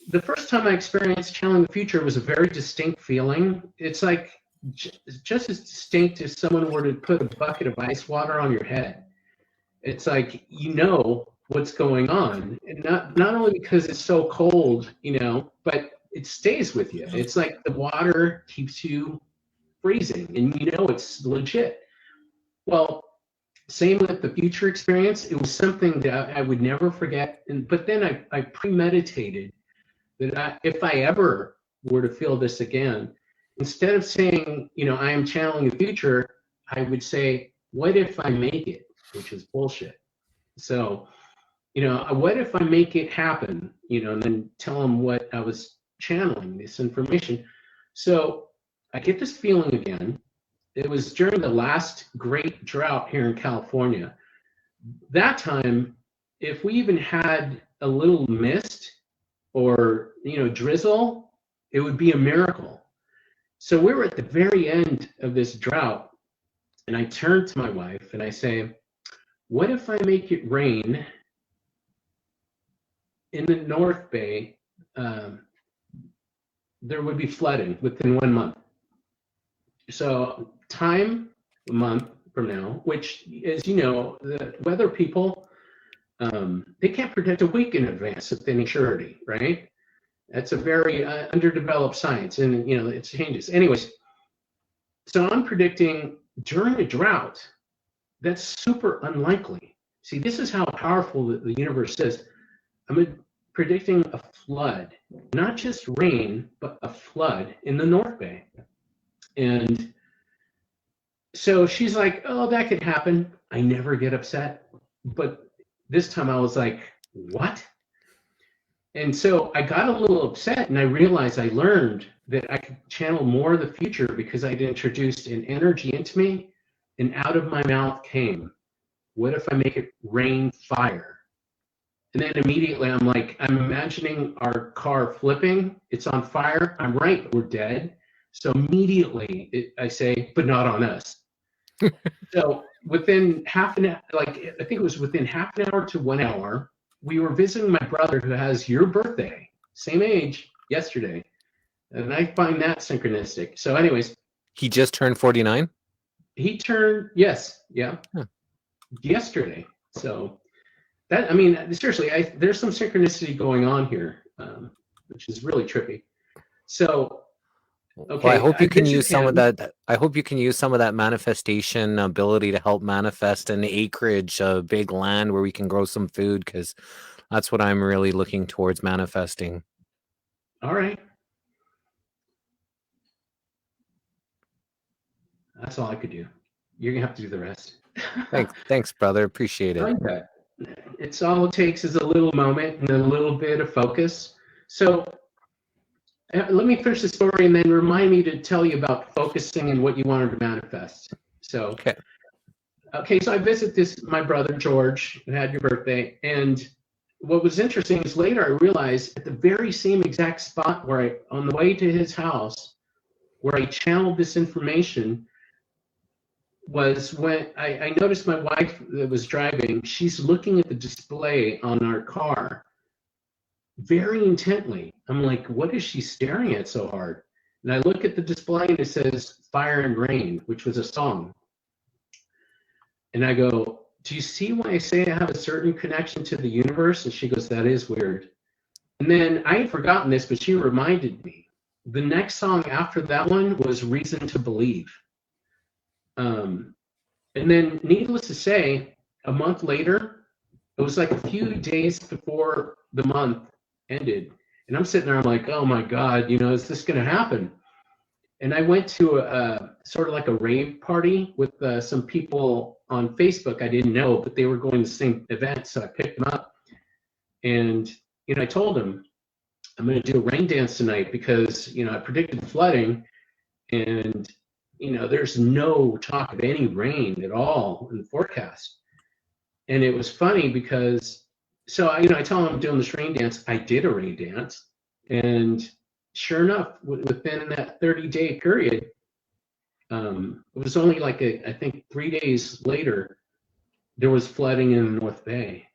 the first time I experienced channeling the future was a very distinct feeling. It's like just as distinct as someone were to put a bucket of ice water on your head. It's like what's going on, and not only because it's so cold, but it stays with you. It's like the water keeps you freezing, and it's legit. Well, same with the future experience. It was something that I would never forget. But then I premeditated that if I ever were to feel this again, instead of saying, I am channeling the future, I would say, what if I make it? Which is bullshit. So, what if I make it happen? And then tell them what I was channeling, this information. So I get this feeling again. It was during the last great drought here in California. That time, if we even had a little mist or drizzle, it would be a miracle. So we were at the very end of this drought, and I turned to my wife and I say, what if I make it rain in the North Bay? There would be flooding within 1 month. So a month from now, which, as the weather people, they can't predict a week in advance with any surety, right? That's a very underdeveloped science, and it changes. Anyways, so I'm predicting during a drought, that's super unlikely. See, this is how powerful the universe is. I'm predicting a flood, not just rain, but a flood in the North Bay. And so she's like, oh, that could happen. I never get upset. But this time I was like, what? And so I got a little upset, and I realized I learned that I could channel more of the future because I'd introduced an energy into me, and out of my mouth came, what if I make it rain fire? And then immediately I'm like, I'm imagining our car flipping. It's on fire. I'm right, we're dead. So immediately I say, but not on us. So within half an hour, like I think it was within half an hour to 1 hour, we were visiting my brother who has your birthday, same age, yesterday. And I find that synchronistic. So anyways. He just turned 49? He turned, yes, yeah, yesterday. So that, I mean, seriously, there's some synchronicity going on here, which is really trippy. So, okay. Well, I hope you can use some of that. I hope you can use some of that manifestation ability to help manifest an acreage of big land where we can grow some food, because that's what I'm really looking towards manifesting. All right. That's all I could do. You're gonna have to do the rest. Thanks, brother. Appreciate it. I like that. It's all it takes is a little moment and a little bit of focus. So let me finish the story and then remind me to tell you about focusing and what you wanted to manifest. So, okay, so I visit my brother George, who had your birthday, and what was interesting is later I realized at the very same exact spot where on the way to his house, where I channeled this information, was when I noticed my wife that was driving, she's looking at the display on our car very intently. I'm like, what is she staring at so hard? And I look at the display and it says Fire and Rain, which was a song. And I go, do you see why I say I have a certain connection to the universe? And she goes, that is weird. And then I had forgotten this, but she reminded me. The next song after that one was Reason to Believe. And then needless to say, a month later, it was like a few days before the month ended. And I'm sitting there, I'm like, oh my God, is this going to happen? And I went to a sort of like a rave party with some people on Facebook I didn't know, but they were going to the same event. So I picked them up and, I told them, I'm going to do a rain dance tonight because, I predicted flooding and, there's no talk of any rain at all in the forecast. And it was funny because, so, I tell them I'm doing this rain dance. I did a rain dance. And sure enough, within that 30-day period, it was only like, I think 3 days later, there was flooding in the North Bay.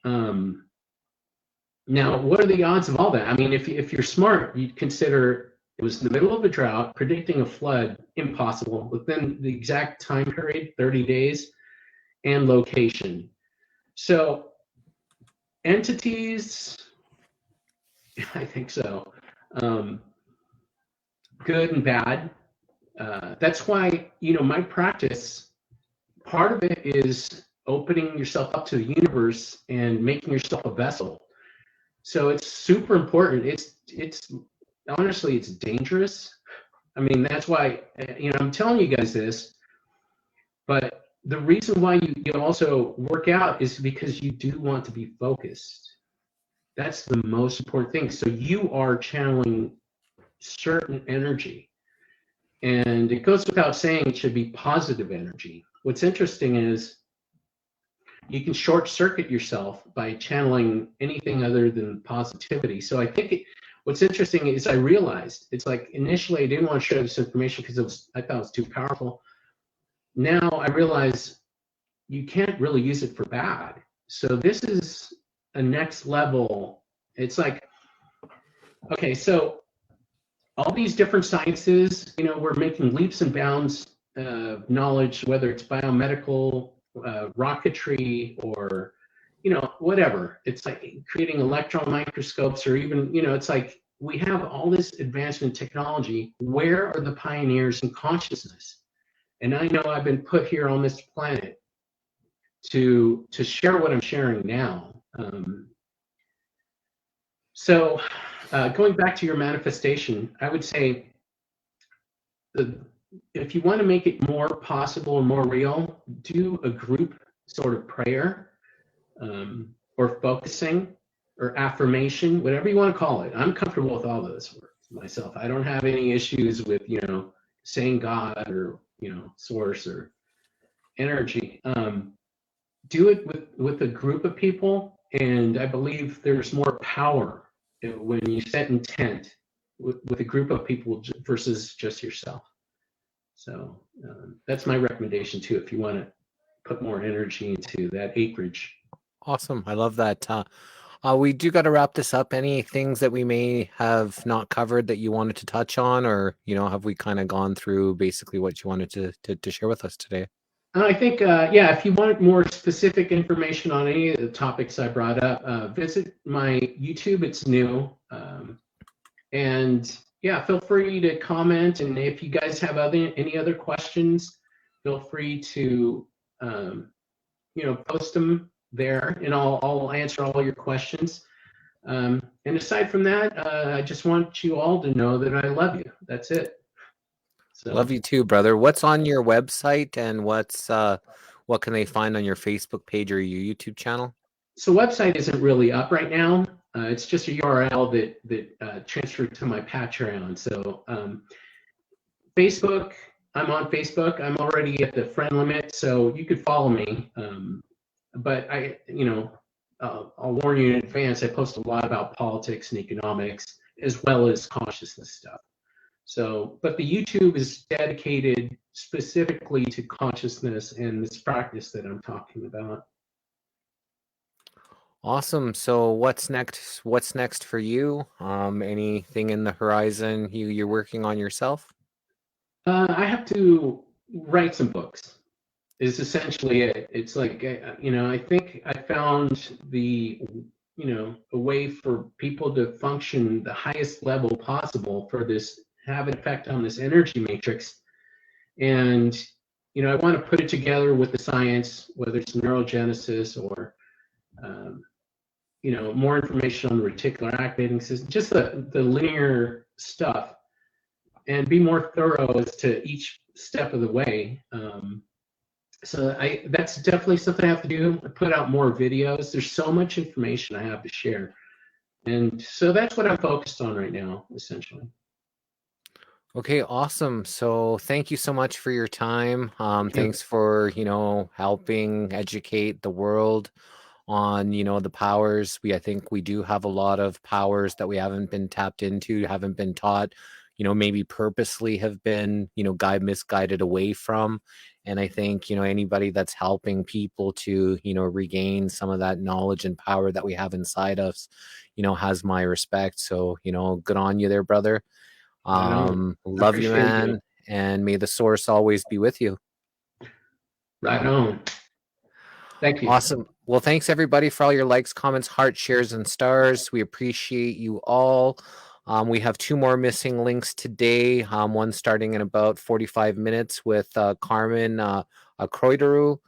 Now, what are the odds of all that? I mean, if you're smart, you'd consider it was in the middle of a drought, predicting a flood, impossible, within the exact time period, 30 days, and location. So, entities, I think so. Good and bad. That's why, my practice, part of it is opening yourself up to the universe and making yourself a vessel. So it's super important. It's honestly, it's dangerous. I mean, that's why, I'm telling you guys this, but the reason why you also work out is because you do want to be focused. That's the most important thing. So you are channeling certain energy. And it goes without saying it should be positive energy. What's interesting is you can short circuit yourself by channeling anything other than positivity. So I think what's interesting is I realized it's like initially I didn't want to share this information because I thought it was too powerful. Now I realize you can't really use it for bad. So this is a next level. It's like, okay, so all these different sciences, we're making leaps and bounds of knowledge, whether it's biomedical, rocketry, or, whatever. It's like creating electron microscopes, or even, it's like we have all this advancement in technology. Where are the pioneers in consciousness? And I know I've been put here on this planet to share what I'm sharing now. So, going back to your manifestation, I would say if you want to make it more possible and more real, do a group sort of prayer, or focusing or affirmation, whatever you want to call it. I'm comfortable with all those words myself. I don't have any issues with, saying God or, source or energy. Do it with a group of people, and I believe there's more power when you set intent with a group of people versus just yourself. So that's my recommendation too, if you want to put more energy into that acreage. Awesome. I love that. We do got to wrap this up. Any things that we may have not covered that you wanted to touch on, or, have we kind of gone through basically what you wanted to share with us today? I think, yeah, if you want more specific information on any of the topics I brought up, visit my YouTube. It's new. And yeah, feel free to comment. And if you guys have any other questions, feel free to, post them there, and I'll answer all your questions. And aside from that, I just want you all to know that I love you. That's it. So, love you too, brother. What's on your website, and what can they find on your Facebook page or your YouTube channel? So website isn't really up right now. It's just a URL that transferred to my Patreon. So Facebook, I'm on Facebook. I'm already at the friend limit, so you could follow me. But I'll warn you in advance. I post a lot about politics and economics as well as consciousness stuff. So, but the YouTube is dedicated specifically to consciousness and this practice that I'm talking about. Awesome. So what's next? What's next for you? Anything in the horizon you're working on yourself? I have to write some books. Is essentially it. It's like, I think I found a way for people to function the highest level possible for this, have an effect on this energy matrix. And, I want to put it together with the science, whether it's neurogenesis or, more information on the reticular activating system, just the linear stuff, and be more thorough as to each step of the way. So that's definitely something I have to do. I put out more videos. There's so much information I have to share. And so that's what I'm focused on right now, essentially. Okay, awesome. So thank you so much for your time. Thanks for, helping educate the world on, the powers. I think we do have a lot of powers that we haven't been tapped into, haven't been taught, maybe purposely have been, misguided away from. And I think, anybody that's helping people to, regain some of that knowledge and power that we have inside us, has my respect. So, good on you there, brother. Love you, man. And may the source always be with you. Right on. Thank you. Awesome. Well, thanks everybody for all your likes, comments, hearts, shares, and stars. We appreciate you all. We have 2 more missing links today. One starting in about 45 minutes with Carmen Croideru.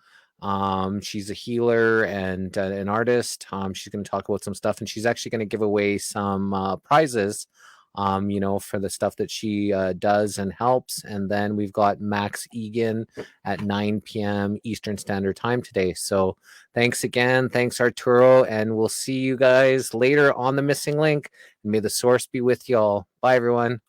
She's a healer and an artist. She's going to talk about some stuff, and she's actually going to give away some prizes, for the stuff that she does and helps. And then we've got Max Egan at 9 p.m. Eastern Standard Time today. So thanks again. Thanks, Arturo. And we'll see you guys later on the Missing Link. May the source be with y'all. Bye, everyone.